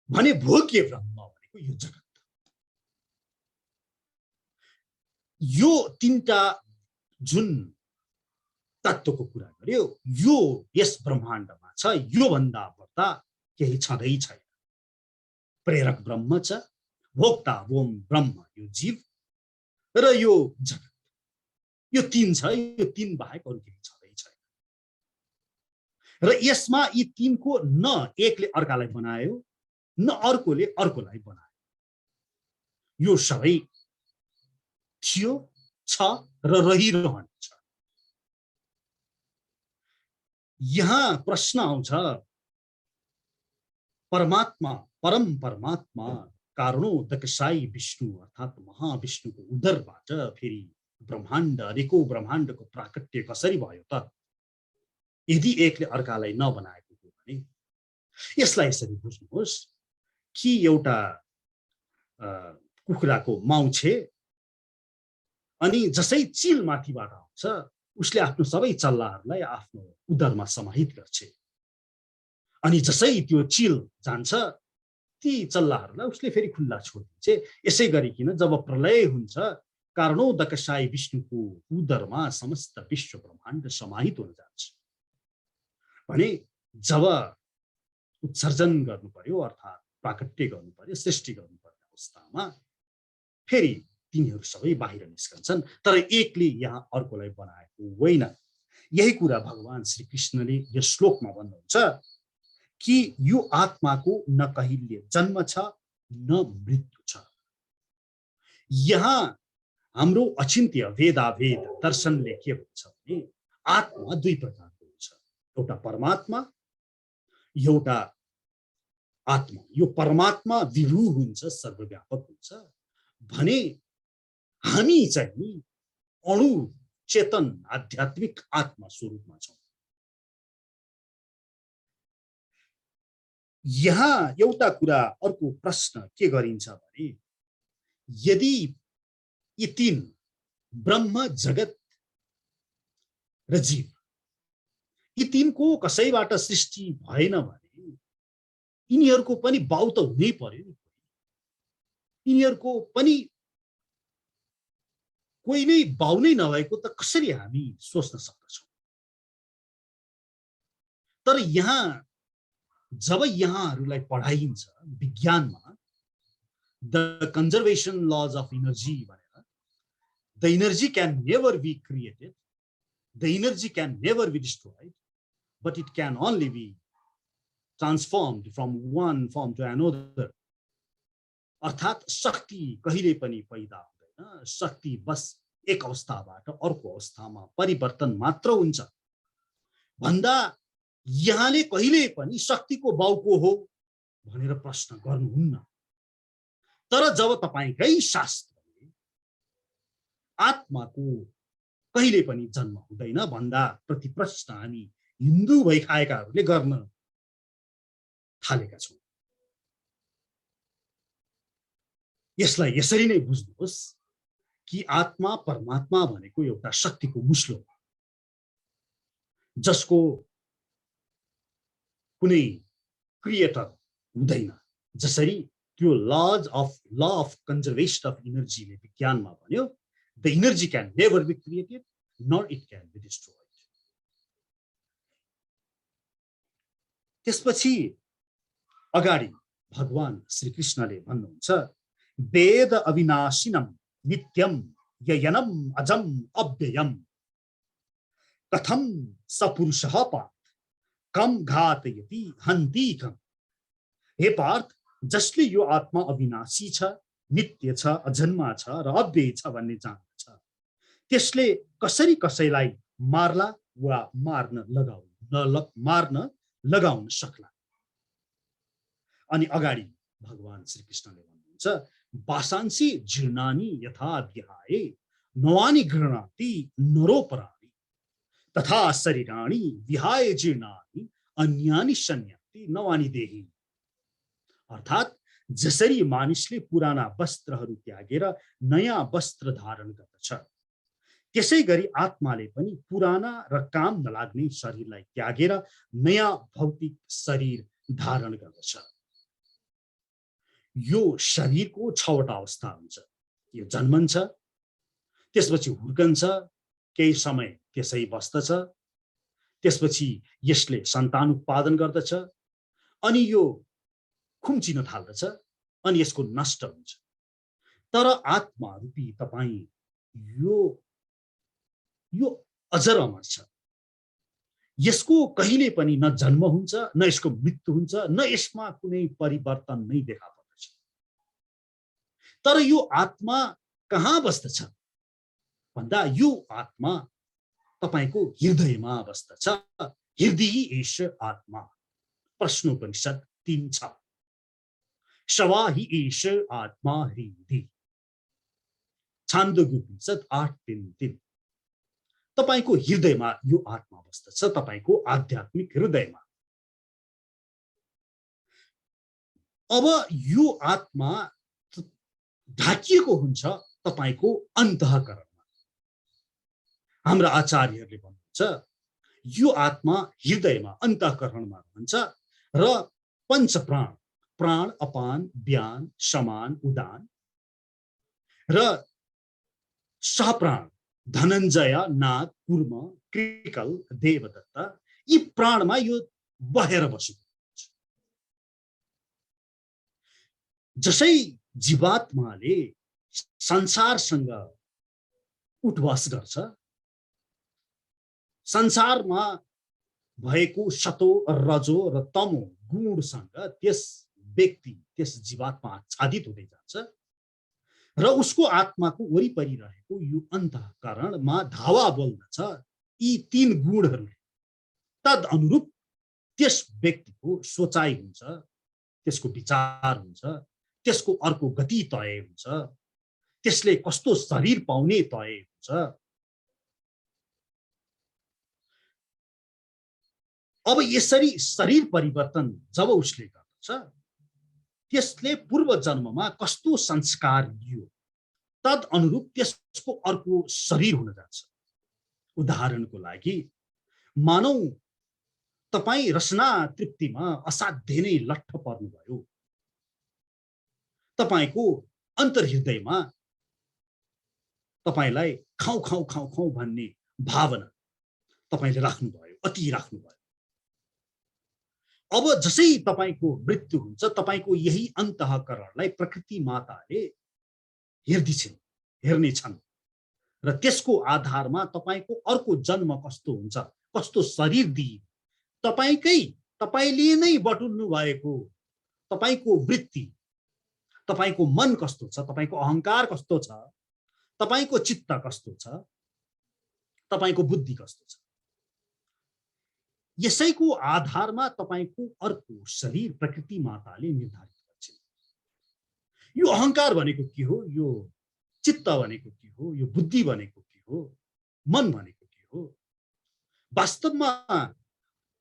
भने भोग्य ब्रह्म भनेको यो जगत, यो 3टा जुन तत्त्वको कुरा गर्यो, यो यस ब्रह्माण्डमा छ। यो भन्दा बढ्ता केही छँदै छैन। प्रेरक ब्रह्म छ, भोक्ता ओम ब्रह्म यो जीव र यो जगत, यो 3 छ। यो 3 बाहेक अरु केही छँदै छैन। र यसमा यी 3 को न एकले अर्कालाई बनायो, न अर्कोले अर्कोलाई बनायो। यो सबै थियो, छ र रहिरहन्छ। यहाँ प्रश्न आउँछ, परमात्मा, परम परमात्मा कारणोदकशायी विष्णु अर्थात् महाविष्णुको उदरबाट फेरि ब्रह्माण्ड, अनेकौं ब्रह्माण्डको प्राकट्य कसरी भयो त? यदि एकले अर्कालाई नबनाएको हो भने यसलाई यसरी बुझ्नुहोस् कि एउटा कुखुराको माउछे अनि जसै चिल माथिबाट आउँछ उसले आफ्नो सबै चल्लाहरूलाई आफ्नो उदरमा समाहित गर्छ। अनि जसै त्यो चिल जान्छ ती चल्लाहरूलाई उसले फेरि खुल्ला छोडिदिन्छ। यसै गरिकन जब प्रलय हुन्छ, कारणोदकशायी विष्णुको उदरमा समस्त विश्व ब्रह्माण्ड समाहित हुन जान्छ। भने जब उत्सर्जन गर्नु पर्यो अर्थात् प्राकट्य गर्नु पर्यो, सृष्टि गर्नु पर्ने अवस्थामा फेरि तिनीहरू सबै बाहिर निस्कन्छन्, तर एकले यहाँ अर्कोलाई बनाएको होइन। यही कुरा भगवान श्री कृष्णले यस श्लोकमा भन्नुहुन्छ कि यो आत्माको न कहिले जन्म छ न मृत्यु छ। यहाँ हाम्रो अचिन्त्य वेदावेद दर्शनले के भन्छ भने आत्मा 2 प्रकारको हुन्छ, एउटा परमात्मा, एउटा आत्मा। यो परमात्मा विभू हुन्छ, सर्वव्यापक हुन्छ भने हामी चाहिँ अणु चेतन आध्यात्मिक आत्मा स्वरूपमा छौं। यहाँ एउटा कुरा, अर्को प्रश्न के गरिन्छ भने यदि यी 3 ब्रह्म, जगत र जीव यी 3 को कसैबाट सृष्टि भएन भने यिनीहरूको पनि बाउ त हुनै पर्यो नि। यिनीहरूको पनि कोही नै बाउ नै नभएको त कसरी हामी सोच्न सक्दछौँ? तर यहाँ जब यहाँहरूलाई पढाइन्छ विज्ञानमा the conservation laws of energy भनेर, the energy can never be created, the energy can never be destroyed, but it can only be transformed from one form to another. अर्थात् शक्ति कहिले पनि पैदा हुँदैन, शक्ति बस एक अवस्थाबाट अर्को अवस्थामा परिवर्तन मात्र हुन्छ भन्दा यहाँले कहिले पनि शक्तिको बाउको हो भनेर प्रश्न गर्नुहुन्न। तर जब तपाईकै शास्त्रले आत्माको कहिले पनि जन्म हुँदैन भन्दा प्रति प्रश्न हामी हिन्दू भइखाएकाहरूले गर्न थालेका छौं। यसलाई यसरी नै बुझ्नुहोस् कि आत्मा परमात्मा भनेको एउटा शक्तिको मुस्लो हो, जसको कुनै क्रिएटर हुँदैन। जसरी त्यो ल अफ कन्जर्भेसन अफ इनर्जीले विज्ञानमा भन्यो, the energy can never be created nor it can be destroyed. त्यसपछि अगाडि भगवान श्रीकृष्णले भन्नुहुन्छ, वेद अविनाशिनम नित्यम ययनम अजम अव्ययम कथम सपुरुषः पार्थ कम घातयति हन्तिकम। हे पार्थ, जसले यो आत्मा अविनाशी छ, नित्य छ, अजन्मा छ र अव्यय छ भन्ने जान्दछ, त्यसले कसरी कसैलाई मार्ला वा मार्न लगाउन सक्ला। अनि अगाडि भगवान श्रीकृष्णले भन्नुहुन्छ, वासांसी जीर्णानि यथा विहाय नवानि गृह्णाति नरोपराणि तथा शरीराणि विहाय जीर्णानि अन्यानि शन्याति नवानि देहि। अर्थात जसरी मानिसले पुराना वस्त्रहरू त्यागेर नयाँ वस्त्र धारण गर्दछ, त्यसै गरी आत्माले पनि पुराना र काम नलाग्ने शरीरलाई त्यागेर नयाँ भौतिक शरीर धारण गर्दछ। यो शरीरको 6वटा अवस्था हुन्छ। यो जन्मन्छ, त्यसपछि हुर्कन्छ, केही समय त्यसै बस्दछ, त्यसपछि यसले सन्तान उत्पादन गर्दछ, अनि यो खुम्चिन थाल्दछ, अनि यसको नष्ट हुन्छ। तर आत्मा रूपी तपाई यो अजर अमर छ। यसको कहिले पनि न जन्म हुन्छ, न यसको मृत्यु हुन्छ, न यसमा कुनै परिवर्तन नै देखा पर्दछ। तर यो आत्मा कहाँ बस्दछ भन्दा यो आत्मा तपाईको हृदयमा बस्दछ। हृदय एष आत्मा, प्रश्नोपनिषद 3:6। शवा हि एष आत्मा हृदय, छान्दोग्योपनिषद 8:3। तपाईको हृदयमा यो आत्मा बस्दछ, तपाईको आध्यात्मिक हृदयमा। अब यो आत्मा ढाकिएको हुन्छ तपाईको अन्तःकरणमा। हाम्रा आचार्यहरूले भन्नुहुन्छ, यो आत्मा हृदयमा अन्तःकरणमा रहन्छ र पञ्चप्राण, प्राण, अपान, व्यान, समान, उदान र सहप्राण, धनञ्जय, नाग, कुर्म, कृकल, देवदत्त, यी प्राणमा यो बहेर बसेको हुन्छ। जसै जीवात्माले संसारसँग उठबस गर्छ, संसारमा भएको सतो, रजो र तमो गुणसँग त्यस व्यक्ति, त्यस जीवात्मा आच्छादित हुँदै जान्छ र उसको आत्माको वरिपरि रहेको यो अन्तःकरणमा धावा बोल्दछ यी 3 गुणहरूले। तद अनुरूप त्यस व्यक्तिको सोचाइ हुन्छ, त्यसको विचार हुन्छ, त्यसको अर्को गति तय हुन्छ, त्यसले कस्तो शरीर पाउने तय हुन्छ। अब यसरी शरीर परिवर्तन जब उसले गर्दछ, त्यसले पूर्व जन्ममा कस्तो संस्कार लियो, तद अनुरूप त्यसको अर्को शरीर हुन जान्छ। उदाहरणको लागि मानौ तपाई रसना तृप्तिमा असाध्यै नै लट्ठ पर्नुभयो, तपाईको अन्तर्हृदयमा तपाईलाई खाऊ खाऊ खाऊ खाऊ भन्ने भावना तपाईले राख्नुभयो, अति राख्नुभयो। अब जसै तपाईको मृत्यु हुन्छ, तपाईको यही अन्तःकरणलाई प्रकृति माताले हेर्नेछन् र त्यसको आधारमा तपाईको अर्को जन्म कस्तो हुन्छ, कस्तो शरीर दिए, तपाईले नै बटुल्नु भएको तपाईको वृत्ति, तपाईको मन कस्तो छ, तपाईको अहंकार कस्तो छ, तपाईको चित्त कस्तो छ, तपाईको बुद्धि कस्तो छ, यसैको आधारमा तपाईको अर्को शरीर प्रकृति माताले निर्धारित गर्छिन्। यो अहंकार भनेको के हो, यो चित्त भनेको के हो, यो बुद्धि भनेको के हो, मन भनेको के हो? वास्तवमा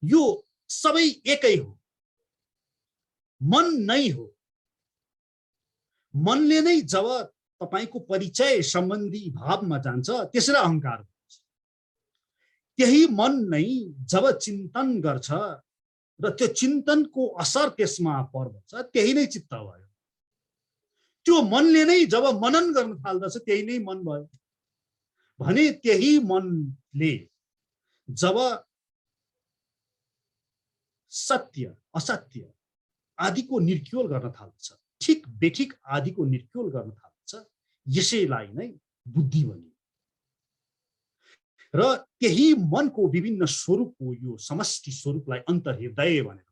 यो सबै एकै हो, मन नै हो। मनले नै जब तपाईको परिचय सम्बन्धी भावमा जान्छ त्यसरी अहंकार हुन्छ। त्यही मन नै जब चिन्तन गर्छ र त्यो चिन्तनको असर त्यसमा पर्छ त्यही नै चित्त भयो। त्यो मनले नै जब मनन गर्न थाल्दछ त्यही नै मन भयो भने त्यही मनले जब सत्य असत्य आदिको निर्क्योल गर्न थाल्छ, ठिक बेठिक आदिको निर्क्योल गर्न थाल्छ, यसैलाई नै बुद्धि भनियो। र त्यही मनको विभिन्न स्वरूपको यो समष्टि स्वरूपलाई अन्तर्हृदय भनेर।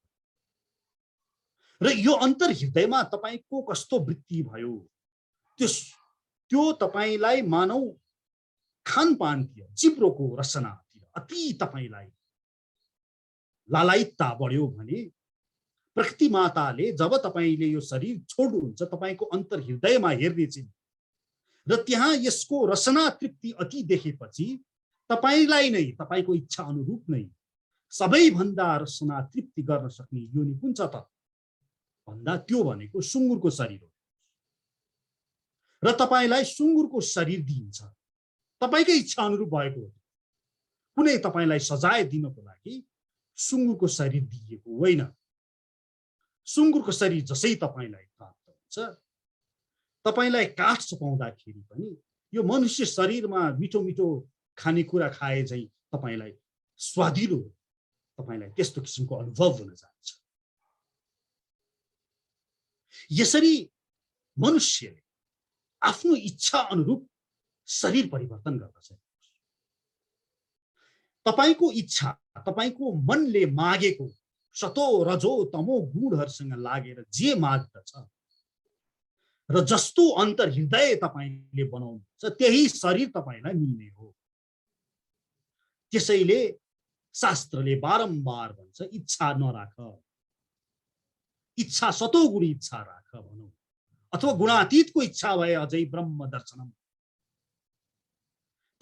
र यो अन्तर्हृदयमा तपाईको कस्तो वृत्ति भयो त्यो तपाईलाई मानौ खानपानतिर जिब्रोको रसनातिर अति तपाईलाई लालायितता बढ्यो भने प्रकृति माताले जब तपाईले यो शरीर छोड्नुहुन्छ तपाईको अन्तर्हृदयमा हेर्ने छिन् र त्यहाँ यसको रसना तृप्ति अति देखेपछि तपाईलाई नै तपाईको इच्छा अनुरूप नै सबैभन्दा रसना तृप्ति गर्न सक्ने योनि कुन छ त भन्दा त्यो भनेको सुँगुरको शरीर हो। र तपाईलाई सुँगुरको शरीर दिइन्छ तपाईकै इच्छा अनुरूप भएको हो। कुनै तपाईलाई सजाय दिनको लागि सुँगुरको शरीर दिएको होइन। सुँगुरको शरीर जसै तपाईलाई प्राप्त हुन्छ, तपाईलाई काठ चपाउँदाखेरि पनि यो मनुष्य शरीरमा मिठो मिठो खानेकुरा खाए चाहिँ तपाईलाई स्वादिलो तपाईलाई त्यस्तो किसिमको अनुभव हुन जान्छ। यसरी मनुष्यले आफ्नो इच्छा अनुरूप शरीर परिवर्तन गर्दछ। तपाईको इच्छा तपाईको मनले मागेको सतो रजो तमो गुणहरुसँग लागेर जे माग्दछ र जस्तो अन्तर्हृदय तपाईले बनाउनुहुन्छ त्यही शरीर तपाईलाई मिल्ने हो। त्यसैले शास्त्रले बारम्बार भन्छ इच्छा नराख, इच्छा सतोगुणी इच्छा राख भनौं, अथवा गुणातीतको इच्छा भए अझै ब्रह्म दर्शनम।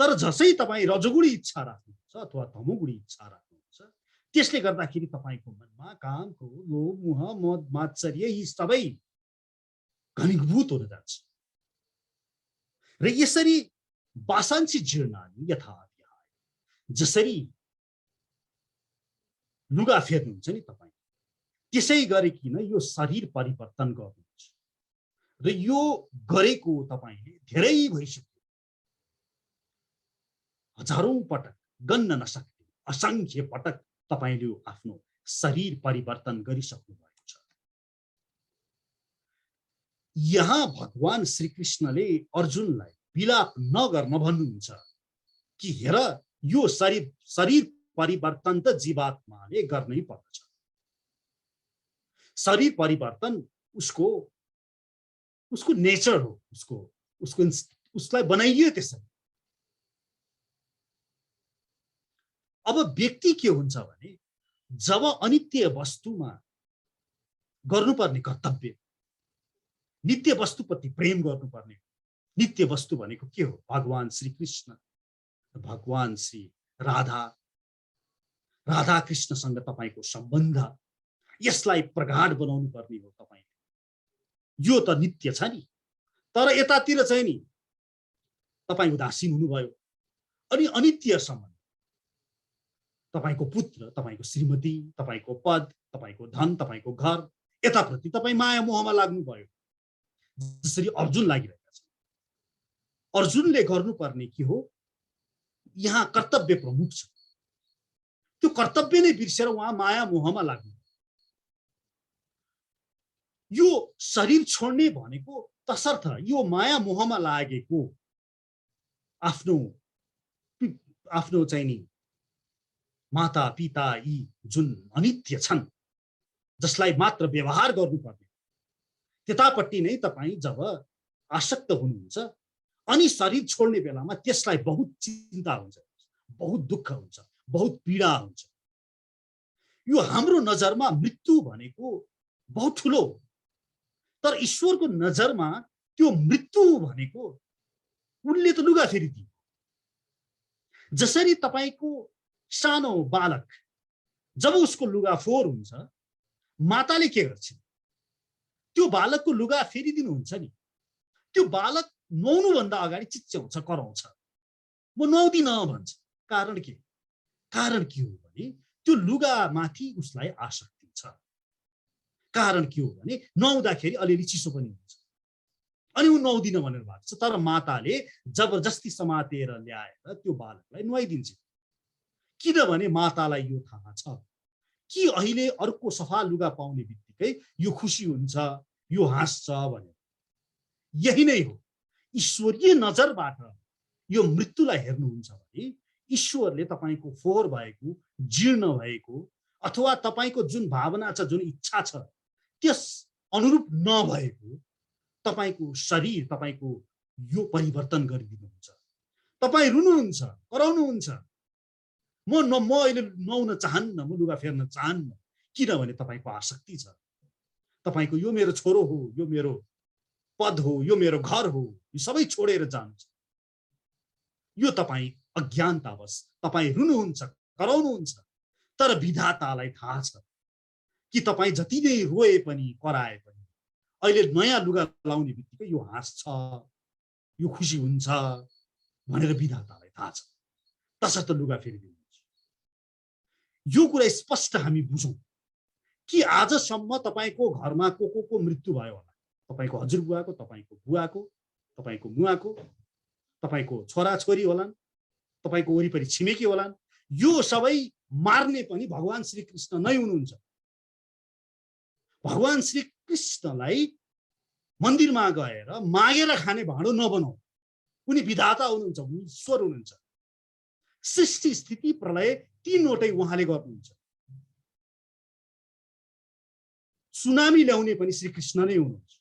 तर जसै तपाई रजोगुणी इच्छा राख्नुहुन्छ अथवा तमोगुणी इच्छा राख्नुहुन्छ त्यसले गर्दाखेरि तपाईको मनमा काम, क्रोध, लोभ, मोह, मद, मात्सर्य यी सबै घनीभूत हुन जान्छ। र यसरी वासांसी जीर्णानि यथा विहाय, जसरी लुगा फेर्नुहुन्छ नि तपाई त्यसै गरिकन यो शरीर परिवर्तन गर्नुहुन्छ। र यो गरेको तपाईले धेरै भइसक्यो, हजारौं पटक गन्न नसक्ने असंख्य पटक तपाईले आफ्नो शरीर परिवर्तन गरिसक्नु भएको छ। यहाँ भगवान श्री कृष्णले अर्जुनलाई विलाप नगर्न भन्नुहुन्छ कि हेर यो शरीर परिवर्तन त जीवात्माले गर्नै पर्छ। शरीर परिवर्तन उसको नेचर हो, उसलाई बनाइयो त्यसरी। अब व्यक्ति के हुन्छ भने जब अनित्य वस्तुमा गर्नुपर्ने कर्तव्य, नित्य वस्तुप्रति प्रेम गर्नुपर्ने, नित्य वस्तु भनेको के हो? भगवान श्री कृष्ण, भगवान श्री राधा कृष्णसँग तपाईको सम्बन्ध, यसलाई प्रगाढ बनाउनु पर्ने हो तपाईले। यो त नित्य छ नि, तर यतातिर चाहिँ नि तपाई उदासीन हुनुभयो। अनि अनित्य सम्बन्ध, तपाईको पुत्र, तपाईको श्रीमती, तपाईको पद, तपाईको धन, तपाईको घर, यताप्रति तपाई माया मोहमा लाग्नुभयो। जसरी अर्जुन लागिरहेका छन्। अर्जुनले गर्नुपर्ने के हो? यहाँ कर्तव्य प्रमुख छ, त्यो कर्तव्य नै बिर्सेर उहाँ माया मोहमा लाग्नु। यो शरीर छोड्ने भनेको तसर्थ यो माया मोहमा लागेको आफ्नो चाहिँ नि माता पिता यी जुन अनित्य छन् जसलाई मात्र व्यवहार गर्नुपर्ने, त्यतापट्टि नै तपाई जब आसक्त हुनुहुन्छ अनि शरीर छोड्ने बेलामा त्यसलाई बहुत चिन्ता हुन्छ, बहुत दुःख हुन्छ, बहुत पीडा हुन्छ। यो हाम्रो नजरमा मृत्यु भनेको बहुत ठुलो हो, तर ईश्वरको नजरमा त्यो मृत्यु भनेको उनले त लुगा फेरिदियो। जसरी तपाईको सानो बालक जब उसको लुगा फोहोर हुन्छ माताले के गर्छ? त्यो बालकको लुगा फेरिदिनु हुन्छ नि। त्यो बालक नुहाउनुभन्दा अगाडि चिच्याउँछ, कराउँछ, म नुहाउँदिन भन्छ। कारण के? कारण के हो भने त्यो लुगामाथि उसलाई आसक्ति छ। कारण के हो भने नुहाउँदाखेरि अलिअलि चिसो पनि हुन्छ अनि ऊ नुहाउँदिन भनेर भएको छ। तर माताले जबरजस्ती समातेर ल्याएर त्यो बालकलाई नुहाइदिन्छ, किनभने मातालाई यो थाहा छ कि अहिले अर्को सफा लुगा पाउने बित्तिकै यो खुसी हुन्छ, यो हाँस्छ भनेर। यही नै हो, ईश्वरीय नजरबाट यो मृत्युलाई हेर्नुहुन्छ भने ईश्वरले तपाईको फोहोर भएको, जीर्ण भएको अथवा तपाईको जुन भावना छ, जुन इच्छा छ, त्यस अनुरूप नभएको तपाईको शरीर, तपाईको यो परिवर्तन गरिदिनुहुन्छ। तपाई रुनुहुन्छ, कराउनुहुन्छ, म अहिले नुहाउन चाहन्न, म लुगा फेर्न चाहन्न, किनभने तपाईको आसक्ति छ। तपाईको यो मेरो छोरो हो, यो मेरो पद हो, यो मेरो घर हो, यो सबै छोडेर जान्छ। यो तपाई अज्ञानतावश तपाई रुनुहुन्छ, कराउनुहुन्छ, तर विधातालाई थाहा छ कि तपाई जति नै रोए पनि कराए पनि अहिले नयाँ लुगा लाउने बित्तिकै यो हाँस्छ, यो खुसी हुन्छ भनेर विधातालाई थाहा छ। तसर्थ लुगा फेरिदिनुहुन्छ। यो कुरा स्पष्ट हामी बुझौं कि आजसम्म तपाईको घरमा को मृत्यु भयो होला। तपाईको हजुरबुवाको, तपाईको बुवाको, तपाईको मुवाको, तपाईको छोरा छोरी होलान्, तपाईको वरिपरि छिमेकी होलान्। यो सबै मार्ने पनि भगवान श्री कृष्ण नै हुनुहुन्छ। भगवान श्री कृष्णलाई मन्दिरमा गएर मागेर खाने भाँडो नबनाऊ। उनी विधाता हुनुहुन्छ, ईश्वर हुनुहुन्छ। सृष्टि, स्थिति, प्रलय तीनवटै उहाँले गर्नुहुन्छ। सुनामी ल्याउने पनि श्री कृष्ण नै हुनुहुन्छ।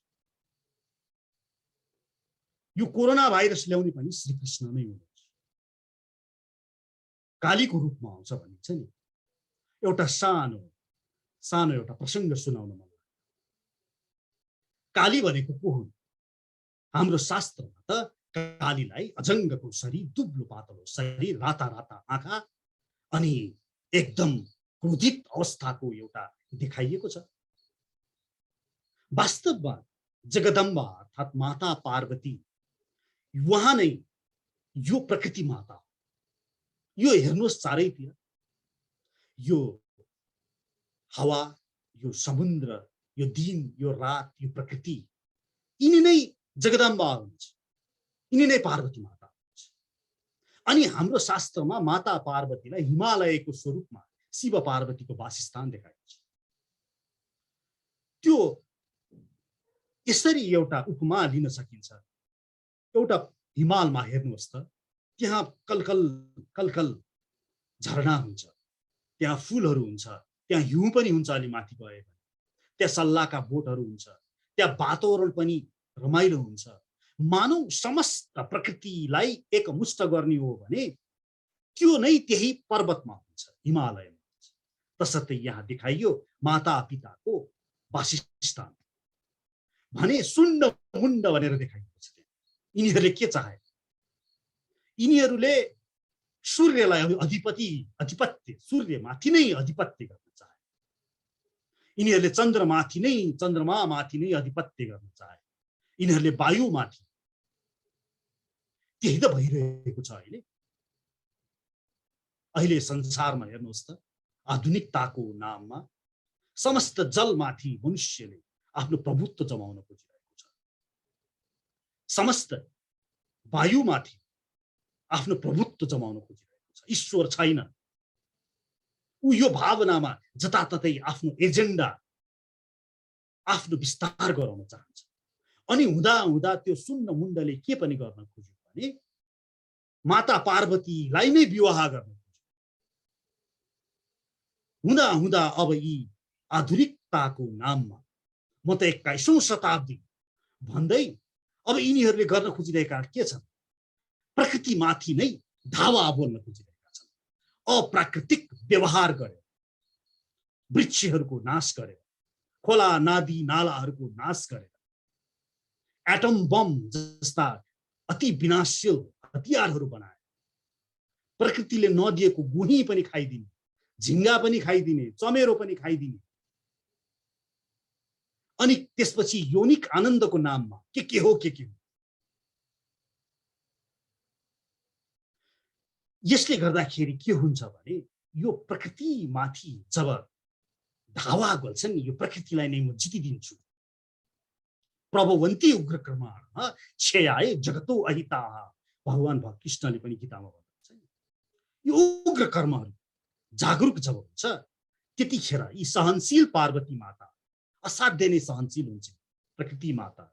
यो कोरोना भाइरस ल्याउने पनि श्री कृष्ण नै हुनुहुन्छ। कालीको रूपमा आउँछ भनिन्छ नि। एउटा सानो एउटा प्रसङ्ग सुनाउन मन लाग्यो। काली भनेको को हुन्? हाम्रो शास्त्रमा त कालीलाई अजङ्गको शरीर, दुब्लो पातलो शरीर, राता राता आँखा अनि एकदम क्रोधित अवस्थाको एउटा देखाइएको छ। वास्तवमा जगदम्बा अर्थात् माता पार्वती उहाँ नै यो प्रकृति माता हो। यो हेर्नुहोस् चारैतिर, यो हावा, यो समुद्र, यो दिन, यो रात, यो प्रकृति, यिनी नै जगदम्बा हुनुहुन्छ, यिनी नै पार्वती माता हुनुहुन्छ। अनि हाम्रो शास्त्रमा माता पार्वतीलाई हिमालयको स्वरूपमा शिव पार्वतीको वासस्थान देखाइन्छ। त्यो यसरी एउटा उपमा लिन सकिन्छ। एउटा हिमालमा हेर्नुहोस् त, त्यहाँ कलकल कलकल झरना हुन्छ, त्यहाँ फूलहरू हुन्छ, त्यहाँ हिउँ पनि हुन्छ अलि माथि गए भने, त्यहाँ सल्लाका बोटहरू हुन्छ, त्यहाँ वातावरण पनि रमाइलो हुन्छ। मानव समस्त प्रकृतिलाई एकमुष्ट गर्ने हो भने त्यो नै त्यही पर्वतमा हुन्छ, हिमालयमा हुन्छ। तसर्थ यहाँ देखाइयो माता पिताको वासस्थान भने सुण्ड मुण्ड भनेर देखाइएको छ। यिनीहरूले के चाहे? यिनीहरूले सूर्यलाई अधिपत्य सूर्यमाथि नै अधिपत्य गर्न चाहे। यिनीहरूले चन्द्रमामाथि नै अधिपत्य गर्न चाहे। यिनीहरूले वायुमाथि। त्यही त भइरहेको छ अहिले। अहिले संसारमा हेर्नुहोस् त, आधुनिकताको नाममा समस्त जलमाथि मनुष्यले आफ्नो प्रभुत्व जमाउन खोजिरहेको छ। समस्त वायुमाथि आफ्नो प्रभुत्व जमाउन खोजिरहेको छ। ईश्वर छैन। ऊ यो भावनामा जताततै आफ्नो एजेन्डा, आफ्नो विस्तार गराउन चाहन्छ। अनि हुँदा हुँदा त्यो सुन्न मुण्डले के पनि गर्न खोज्यो भने माता पार्वतीलाई नै विवाह गर्न खोज्यो। हुँदा हुँदा अब यी आधुनिकताको नाममा म त 21औं शताब्दी भन्दै अब यिनीहरूले गर्न खोजिरहेका के छन्? प्रकृतिमाथि नै धावा बोल्न खोजिरहेका छन्। अप्राकृतिक व्यवहार गरेर, वृक्षहरूको नाश गरेर, खोला नदी नालाहरूको नाश गरेर, एटम बम जस्ता अति विनाशशील हतियारहरू बनाए। प्रकृतिले नदिएको गुही पनि खाइदिने, झिंगा पनि खाइदिने, चमेरो पनि खाइदिने। अनि त्यसपछि यौनिक आनन्दको नाममा के हो यसले गर्दाखेरि के हुन्छ भने यो प्रकृतिमाथि जब धावा गर्छन्, यो प्रकृतिलाई नै म जितिदिन्छु, प्रभवन्ती उग्र कर्माणः क्षयाय जगतो अहिताः, भगवान कृष्णले पनि गीतामा भन्नुहुन्छ। यो उग्र कर्महरू जागरुक जब हुन्छ त्यतिखेर यी सहनशील पार्वती माता असाध्य नै सहनशील हुन्छ प्रकृति माता,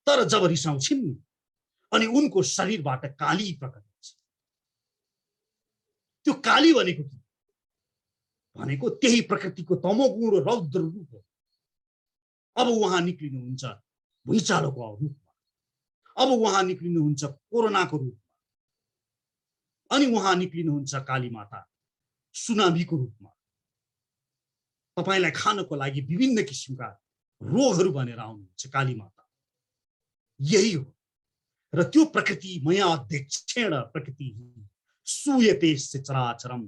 तर जब रिसाउँछिन् अनि उनको शरीरबाट काली प्रकट हुन्छ। त्यो काली भनेको के? भनेको त्यही प्रकृतिको तमोगुण र रौद्र रूप हो। अब उहाँ निक्लिनुहुन्छ भुइँचालोको रूपमा, अब उहाँ निक्लिनुहुन्छ कोरोनाको रूपमा, अनि उहाँ निक्लिनुहुन्छ काली माता सुनामीको रूपमा। तपाईलाई खानको लागि विभिन्न किसिमका रोगहरू भनेर आउनुहुन्छ काली माता। यही हो। र त्यो प्रकृति मया अध्यक्षेण प्रकृति सूयते चराचरम,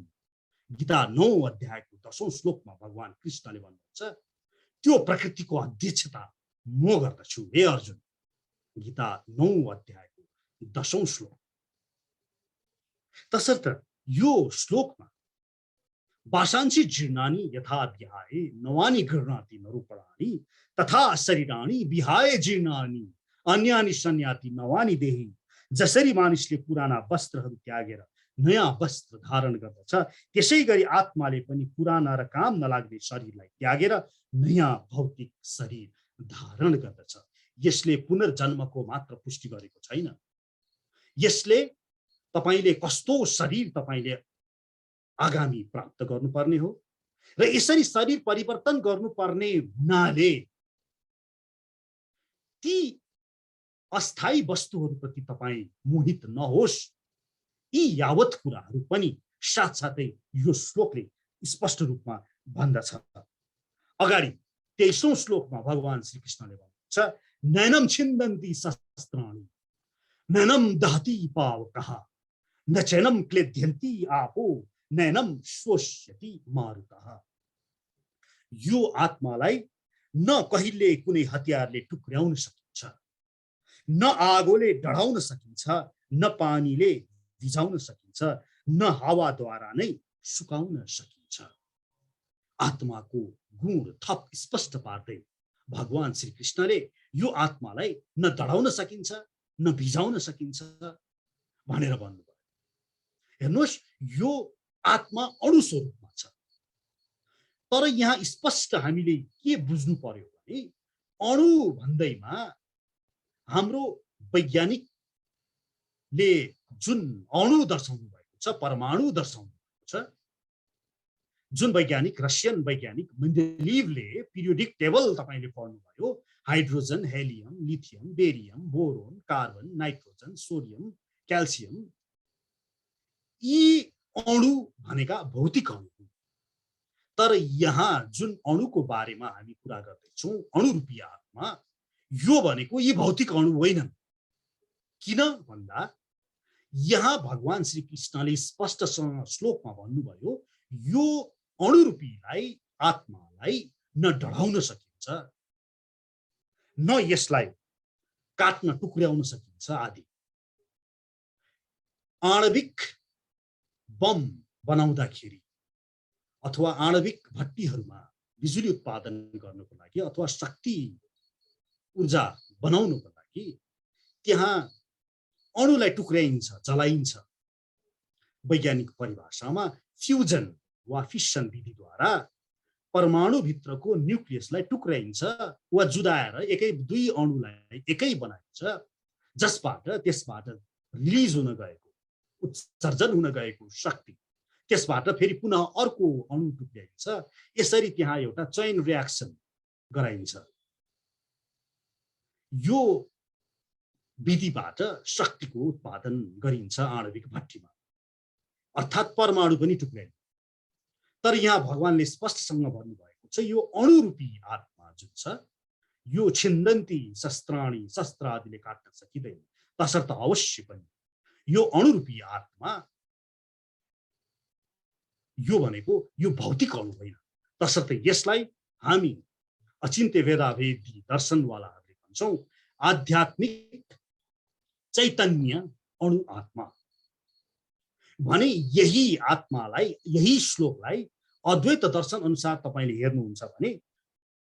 गीता 9 अध्यायको 10औं श्लोकमा भगवान कृष्णले भन्नुहुन्छ त्यो प्रकृतिको अध्यक्षता म गर्दछु हे अर्जुन। गीता 9 अध्यायको 10औं श्लोक। तसर्थ यो श्लोकमा वासांसी जीर्णानि यथा विहाय नवानि गृह्णाति नरूपणानि तथा शरीराणि विहाय जीर्णानि अन्यानि सन्याति नवानि देहि, जसरी मानिसले पुराना वस्त्रहरू त्यागेर नयाँ वस्त्र धारण गर्दछ त्यसै गरी आत्माले पनि पुराना र काम नलाग्ने शरीरलाई त्यागेर नयाँ भौतिक शरीर धारण गर्दछ। यसले पुनर्जन्मको मात्र पुष्टि गरेको छैन, यसले तपाईले कस्तो शरीर तपाईले आगामी प्राप्त गर्नुपर्ने हो र यसरी शरीर परिवर्तन गर्नुपर्ने हुनाले ती अस्थायी वस्तुहरूप्रति तपाईँ मोहित नहोस्। यी यावत कुराहरू पनि साथसाथै यो श्लोकले स्पष्ट रूपमा भन्दछ। अगाडि 23औं श्लोकमा भगवान श्री कृष्णले भन्नुहुन्छ नैनम छिन्दन्ति शस्त्राणि नैनम दहति पावकः न चैनम क्लेद्यन्ति आपो नैनम शोष्यति मारुतः। यो आत्मालाई न कहिले कुनै हतियारले टुक्र्याउन सकिन्छ, न आगोले डढाउन सकिन्छ, न पानीले भिजाउन सकिन्छ, न हावाद्वारा नै सुकाउन सकिन्छ। आत्माको गुण थप स्पष्ट पार्दै भगवान श्री कृष्णले यो आत्मालाई न डढाउन सकिन्छ न भिजाउन सकिन्छ भनेर भन्नुभयो। हेर्नुहोस् यो आत्मा अणु स्वरूपमा छ, तर यहाँ स्पष्ट हामीले के बुझ्नु पर्यो भने अणु भन्दैमा हाम्रो वैज्ञानिकले जुन अणु दर्शाउनु भएको छ, परमाणु दर्शाउनु भएको छ, जुन वैज्ञानिक रसियन वैज्ञानिक मेन्डेलिभले पिरियोडिक टेबल तपाईले पढ्नुभयो, hydrogen, helium, lithium, barium, boron, carbon, nitrogen, sodium, calcium, यी अणु भनेका भौतिक अणु हुन्। तर यहाँ जुन अणुको बारेमा हामी कुरा गर्दैछौँ अणुरूपी आत्मा, यो भनेको यी भौतिक अणु होइनन्। किन भन्दा यहाँ भगवान श्री कृष्णले स्पष्ट श्लोकमा भन्नुभयो यो अणुरूपीलाई आत्मालाई न डढाउन सकिन्छ न यसलाई काट्न टुक्र्याउन सकिन्छ आदि। आणविक बम बनाउँदाखेरि अथवा आणविक भट्टीहरूमा बिजुली उत्पादन गर्नको लागि अथवा शक्ति ऊर्जा बनाउनको लागि त्यहाँ अणुलाई टुक्र्याइन्छ, जलाइन्छ। वैज्ञानिक परिभाषामा फ्युजन वा फिसन विधिद्वारा परमाणु भित्रको न्यूक्लियसलाई टुक्र्याइन्छ वा जुदाएर दुई अणुलाई एकै बनाइन्छ, जसबाट त्यसबाट रिलिज हुन गएको उत्सर्जन हुन गएको शक्ति त्यसबाट फेरि पुनः अर्को अणु टुक्र्याइन्छ। यसरी त्यहाँ एउटा चैन रियाक्सन गराइन्छ। यो विधिबाट शक्तिको उत्पादन गरिन्छ आणविक भट्टीमा, अर्थात् परमाणु पनि टुक्र्याइन्छ। तर यहाँ भगवानले स्पष्टसँग भन्नुभएको छ यो अणुरूपी आत्मा जुन छ यो छिन्दन्ती शस्त्राणि, शस्त्र आदिले काट्न सकिँदैन। तसर्थ अवश्य पनि यो अणुरूपी आत्मा यो भनेको यो भौतिक अणु होइन। तसर्थ यसलाई हामी अचिन्त्य वेदावेदी दर्शनवालाहरूले भन्छौँ आध्यात्मिक चैतन्य अणु आत्मा। भने यही आत्मालाई, यही श्लोकलाई अद्वैत दर्शन अनुसार तपाईले हेर्नुहुन्छ भने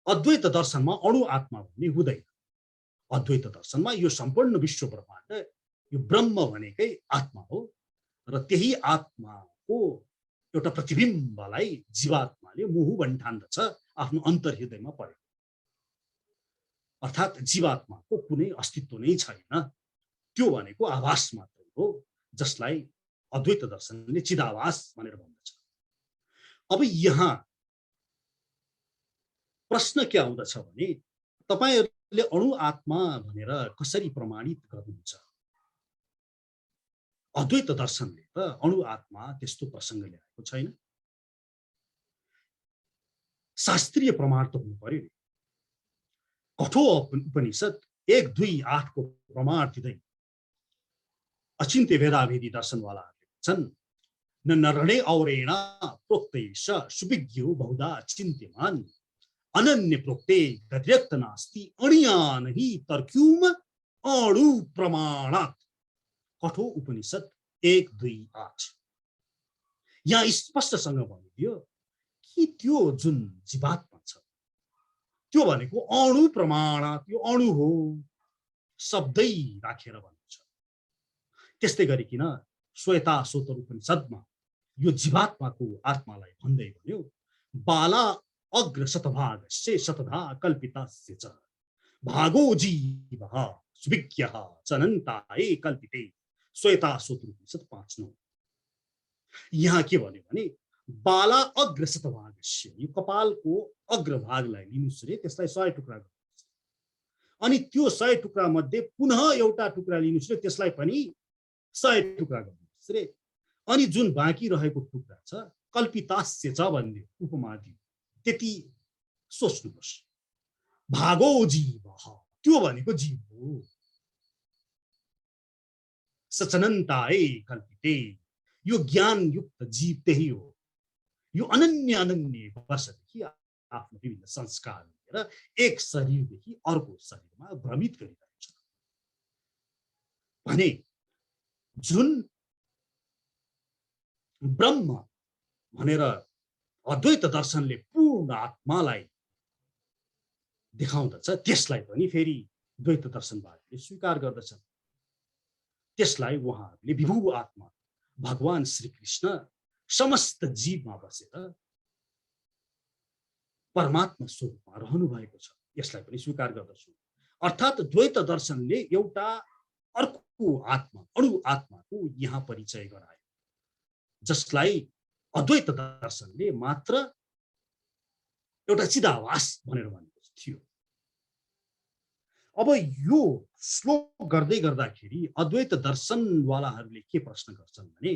अद्वैत दर्शनमा अणु आत्मा भन्ने हुँदैन। अद्वैत दर्शनमा यो सम्पूर्ण विश्व ब्रह्माण्ड यो ब्रह्म भनेकै आत्मा हो र त्यही आत्माको एउटा प्रतिबिम्बलाई जीवात्माले मुहु भनी ठान्दछ आफ्नो अन्तर्हृदयमा परेको। अर्थात् जीवात्माको कुनै अस्तित्व नै छैन, त्यो भनेको आभास मात्रै हो, जसलाई अद्वैत दर्शनले चिदाभास भनेर भन्दछ। अब यहाँ प्रश्न के आउँदछ भने तपाईहरुले अणु आत्मा भनेर कसरी प्रमाणित गर्नुहुन्छ? अद्वैत दर्शनले त अणु आत्मा त्यस्तो प्रसंग ल्याएको छैन। शास्त्रीय प्रमाण त हुनु पर्यो नि। कठोपनिषद 1-2-8 को प्रमाण दिँदै अचिन्त्य वेदावेदी दर्शनवालाहरूले भन्छन् न नरणे औरेण प्रोक्तेश सुविज्ञो बहुधा चिन्त्यमान अनन्य प्रोक्ते गद्यक्त नास्ति अणियान हि तर्क्युम अणु प्रमाणात्। कठो उपनिषद 1-2-8 यहाँ स्पष्टसँग भनिदियो कि त्यो जुन जीवात्मा छ त्यो भनेको अणु प्रमाणात्, यो अणु हो शब्दै राखेर भन्छ। त्यस्तै गरिकिन श्वेताश्वतर उपनिषदमा यो जीवात्माको आत्मालाई भन्दै भन्यो बाला अग्र शतभागस्य शतधा कल्पितस्य च भागो जीवः सुविज्ञः चनन्ताये कल्पिते। श्वेताश्वतर उपनिषद 5:9। यहाँ के भन्यो भने बाला अग्र शतभागस्य, यो कपालको अग्रभागलाई लिनुस् रे, त्यसलाई 100 टुक्रा गर्नुस्, अनि त्यो 100 टुक्रा मध्ये पुनः एउटा टुक्रा लिनुस् रे, त्यसलाई पनि 100 टुक्रा गर्नुस् रे, अनि जुन बाँकी रहेको टुक्रा छ कल्पितास्य च भन्ने उपमा दियो। त्यति सोच्नुहोस्। भागो जीवः, त्यो भनेको जीव हो। सचनन्ताये कल्पिते, यो ज्ञान युक्त जीव त्यही हो। यो अनन्य अनन्य वर्षदेखि आफ्नो विभिन्न संस्कार लिएर एक शरीरदेखि अर्को शरीरमा भ्रमित गरिरहेको छ भने जुन ब्रह्म भनेर अद्वैत दर्शनले पूर्ण आत्मालाई देखाउँदछ त्यसलाई पनि फेरि द्वैत दर्शनवादीले स्वीकार गर्दछन्। त्यसलाई उहाँहरूले विभु आत्मा भगवान श्री कृष्ण समस्त जीवमा बसेर परमात्मा स्वरूपमा रहनु भएको छ, यसलाई पनि स्वीकार गर्दछु। अर्थात् द्वैत दर्शनले एउटा अर्को आत्मा अणु आत्माको यहाँ परिचय गरायो, जसलाई अद्वैत दर्शनले मात्र एउटा चिदाभास भनेर भनेको थियो। अब यो श्लोक गर्दै गर्दाखेरि अद्वैत दर्शनवालाहरूले के प्रश्न गर्छन् भने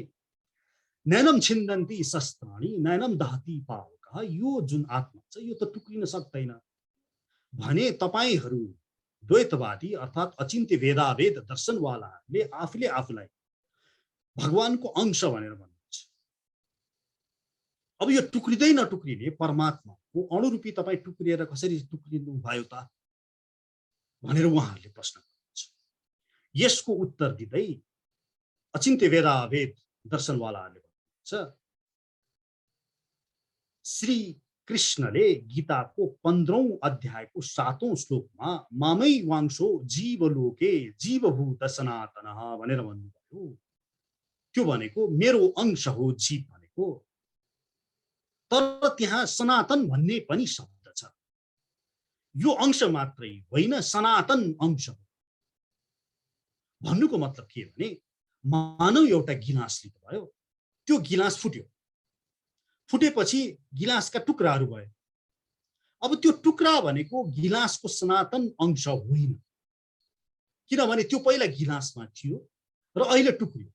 नैनम छिन्दन्ति शस्त्राणि नैनम दहति पावकः, यो जुन आत्मा छ यो त टुक्रिन सक्दैन भने तपाईहरू द्वैतवादी अर्थात् अचिन्त्य वेदावेद दर्शनवालाहरूले आफूले आफूलाई भगवानको अंश भनेर भन्नुहुन्छ। अब यो टुक्रिँदै नटुक्रिने परमात्माको अणुरूपी तपाईँ टुक्रिएर कसरी टुक्रिनु भयो त भनेर उहाँहरूले प्रश्न गर्नुहुन्छ। यसको उत्तर दिँदै अचिन्त्य वेदावेद दर्शनवालाहरूले भन्छ श्री कृष्णले गीताको 15औं अध्यायको 7औं श्लोकमा मामै वांशो जीवलोके जीवभूत सनातनः भनेर भन्नुभयो। त्यो भनेको मेरो अंश हो जीव भनेको, तर त्यहाँ सनातन भन्ने पनि शब्द छ। यो अंश मात्रै होइन, सनातन अंश हो। भन्नुको मतलब के भने मानव एउटा गिलास लिनुभयो, त्यो गिलास फुट्यो, फुटेपछि गिलासका टुक्राहरू भए। अब त्यो टुक्रा भनेको गिलासको सनातन अंश होइन, किनभने त्यो पहिला गिलासमा थियो र अहिले टुक्रियो।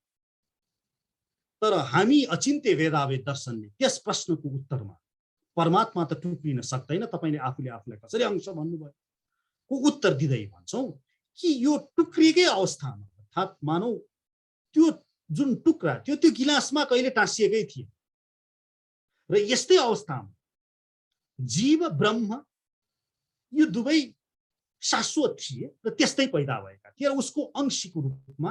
तर हामी अचिन्त्य वेदावेद दर्शनले त्यस प्रश्नको उत्तरमा परमात्मा त टुक्रिन सक्दैन, तपाईले आफूले आफूलाई कसरी अंश भन्नुभयो को उत्तर दिँदै भन्छौं कि यो टुक्रिएकै अवस्थामा अर्थात् मानौ त्यो जुन टुक्रा थियो त्यो गिलासमा कहिले टाँसिएकै थियो र यस्तै अवस्थामा जीव ब्रह्म यो दुवै शाश्वत थिए र त्यस्तै पैदा भएका थिए र उसको अंशको रूपमा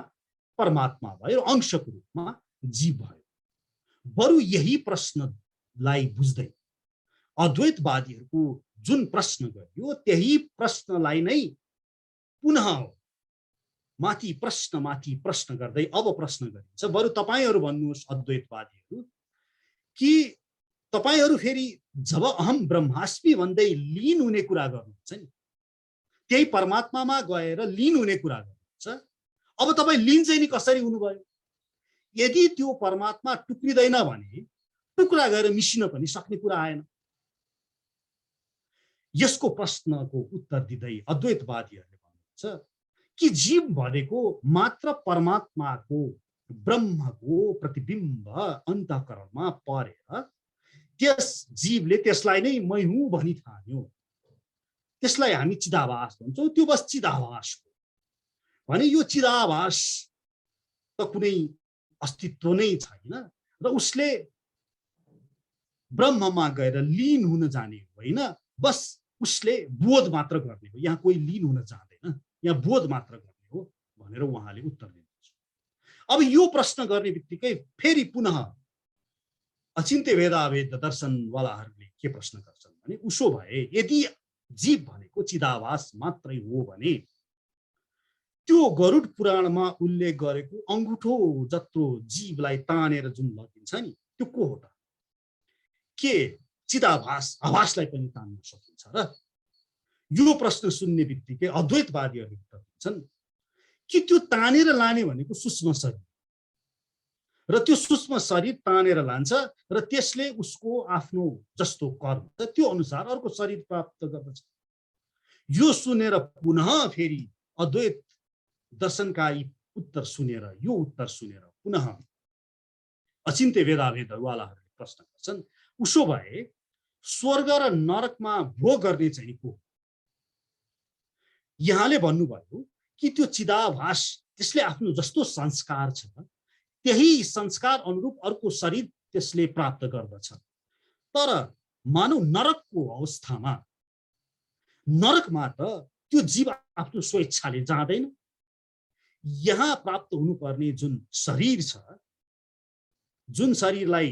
परमात्मा भयो र अंशको रूपमा जीव भयो। बरु यही प्रश्नलाई बुझ्दै अद्वैतवादीहरूको जुन प्रश्न गरियो त्यही प्रश्नलाई नै पुनः माथि प्रश्न गर्दै अब प्रश्न गरिन्छ। बरु तपाईहरू भन्नुहोस् अद्वैतवादीहरू कि तपाईहरू फेरि जब अहम ब्रह्मास्मि भन्दै लीन हुने कुरा गर्नुहुन्छ नि, त्यही परमात्मामा गएर लीन हुने कुरा गर्नुहुन्छ, अब तपाई लीन चाहिँ नि कसरी हुनुभयो? यदि त्यो परमात्मा टुक्रिदैन भने टुक्रा गएर मिसिन पनि सक्ने कुरा आएन। यसको प्रश्नको उत्तर दिँदै अद्वैतवादीहरूले भन्नुहुन्छ कि जीव भनेको मात्र परमात्माको ब्रह्मको प्रतिबिम्ब अन्तःकरणमा परेर त्यस जीवले त्यसलाई नै मै हुँ भनी ठान्यो। त्यसलाई हामी चिदाभास भन्छौँ। त्यो बस चिदाभास हो भने यो चिदाभास त कुनै अस्तित्व नै छैन र उसले ब्रह्ममा गएर लीन हुन जाने होइन, बस उसले बोध मात्र गर्ने हो। यहाँ कोही लीन हुन चाहँदैन, यहाँ बोध मात्र गर्ने हो भनेर उहाँले उत्तर दिनुहुन्छ। अब यो प्रश्न गर्ने बित्तिकै फेरि पुनः अचिन्त्य वेदावेद दर्शनवालाहरूले के प्रश्न गर्छन् भने उसो भए यदि जीव भनेको चिदाभास मात्रै हो भने त्यो गरुड पुराणमा उल्लेख गरेको अंगुठो जत्रो जीवलाई तानेर जुन लगिन्छ नि त्यो को हो त? के चिदाभास आभासलाई पनि तान्न सकिन्छ र? यो प्रश्न सुन्ने बित्तिकै अद्वैतवादीहरूले उत्तर दिन्छन् कि त्यो तानेर लाने भनेको सूक्ष्म शरीर र त्यो सूक्ष्म शरीर तानेर लान्छ र त्यसले उसको आफ्नो जस्तो कर्म त्यो अनुसार अर्को शरीर प्राप्त गर्दछ। यो सुनेर पुनः फेरि अद्वैत दर्शनका उत्तर सुनेर यो उत्तर सुनेर पुनः अचिन्त्य वेदावेदवालाहरूले प्रश्न गर्छन् उसो भए स्वर्ग र नरकमा भोग गर्ने चाहिँ को? यहाँले भन्नुभयो कि त्यो चिदाभास त्यसले आफ्नो जस्तो संस्कार छ त्यही संस्कार अनुरूप अर्को शरीर त्यसले प्राप्त गर्दछ। तर मानव नरकको अवस्थामा नरकमा त त्यो जीव आफ्नो स्वेच्छाले जाँदैन। यहाँ प्राप्त हुनुपर्ने जुन शरीर छ, जुन शरीरलाई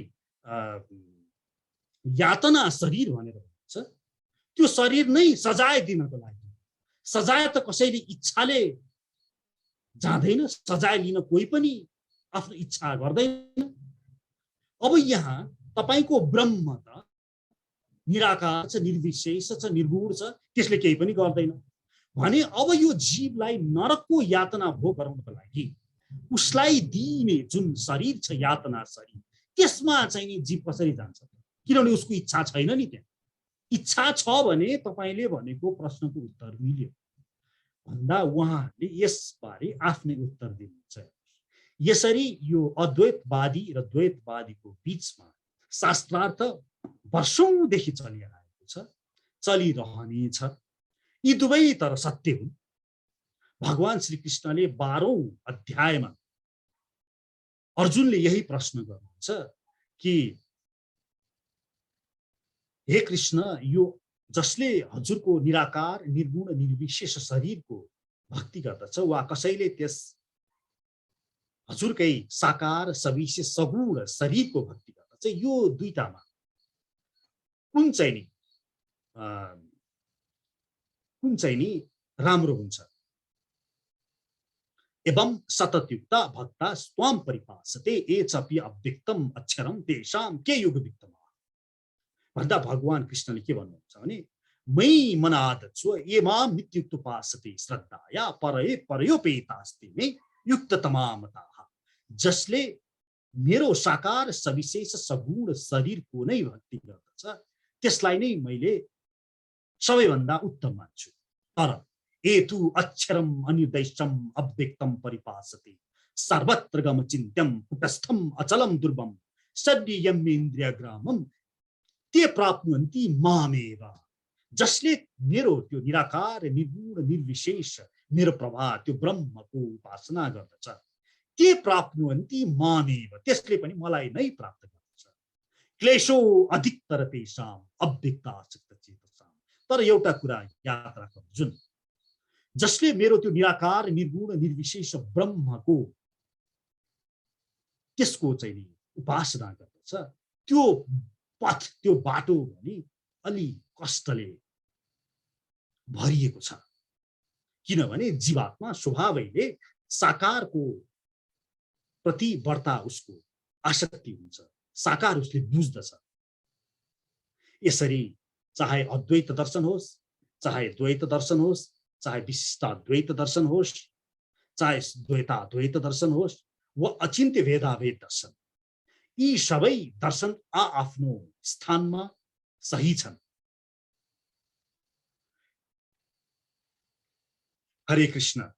यातना शरीर भनेर भन्छ, त्यो शरीर नै सजाय दिनको लागि, सजाय त कसैले इच्छाले जाँदैन, सजाय लिन कोही पनि आफ्नो इच्छा गर्दैन। अब यहाँ तपाईको ब्रह्म त निराकार छ, निर्विशेष छ, निर्गुण छ, त्यसले केही पनि गर्दैन भने अब यो जीवलाई नरकको यातना भोग गराउनको लागि उसलाई दिइने जुन शरीर छ यातना शरीर, त्यसमा चाहिँ नि जीव कसरी जान्छ? किनभने उसको इच्छा छैन नि। त्यहाँ इच्छा छ भने तपाईले भनेको प्रश्नको उत्तर मिल्यो भन्दा उहाँहरूले यसबारे आफ्नै उत्तर दिनुहुन्छ। यसरी यो अद्वैतवादी र द्वैतवादीको बीचमा शास्त्रार्थ वर्षौंदेखि चलिआएको छ, चलिरहनेछ। यी दुवै तर सत्य हुन्। भगवान श्री कृष्णले 12औं अध्यायमा अर्जुनले यही प्रश्न गर्नुहुन्छ कि हे कृष्ण, यो जसले हजुरको निराकार निर्गुण निर्विशेष शरीरको भक्ति गर्दछ वा कसैले त्यस हजुरकै साकार सविशेष सगुण शरीरको भक्ति गर्दछ, यो दुईटामा कुन चाहिँ नि राम्रो हुन्छ? एवं सततयुक्ता भक्ता स्वाम परिपासते एचपि अव्यक्तम अक्षरम तेषाम के युग विक्तम भन्दा भगवान कृष्णले के भन्नुहुन्छ भने मै मनादत्सु ये मां नित्युक्त उपासते श्रद्धाया परये परयोपेतास्ते मे युक्ततमामताः। जसले मेरो साकार सविशेष सगुण शरीरको नै भक्ति गर्दछ त्यसलाई नै मैले सबैभन्दा उत्तम मान्छु। तर एतु अक्षरम अनिर्देशम अव्यक्तम परिपासते सर्वत्र गमचिन्त्यम कुटस्थम अचलम दुर्बम सद्यम इन्द्रियग्रामम ते प्राप्नुवन्ति मामेव। जसले मेरो त्यो निराकार निर्गुण निर्विशेष मेरो प्रभा त्यो ब्रह्मको उपासना गर्दछ ते प्राप्नुवन्ति मामेव, त्यसले पनि मलाई नै प्राप्त गर्दछ। क्लेशो अधिकतर तेषाम अव्यक्तासक्त चेतसाम। तर एउटा कुरा याद राख अर्जुन, जसले मेरो त्यो निराकार निर्गुण निर्विशेष ब्रह्मको त्यसको चाहिँ उपासना गर्दछ हुन्छ त्यो पथ त्यो बाटो पनि अलि कष्टले भरिएको छ, किनभने जीवात्मा स्वभावैले साकारको प्रति बढ्ता उसको आसक्ति हुन्छ, साकार उसले बुझ्दछ। यसरी चाहे अद्वैत दर्शन होस्, चाहे द्वैत दर्शन होस्, चाहे विशिष्टाद्वैत दर्शन होस्, चाहे द्वैताद्वैत दर्शन होस् वा अचिन्त्य भेदाभेद दर्शन, यी सबै दर्शन आआफ्नो स्थानमा सही छन्। हरे कृष्ण।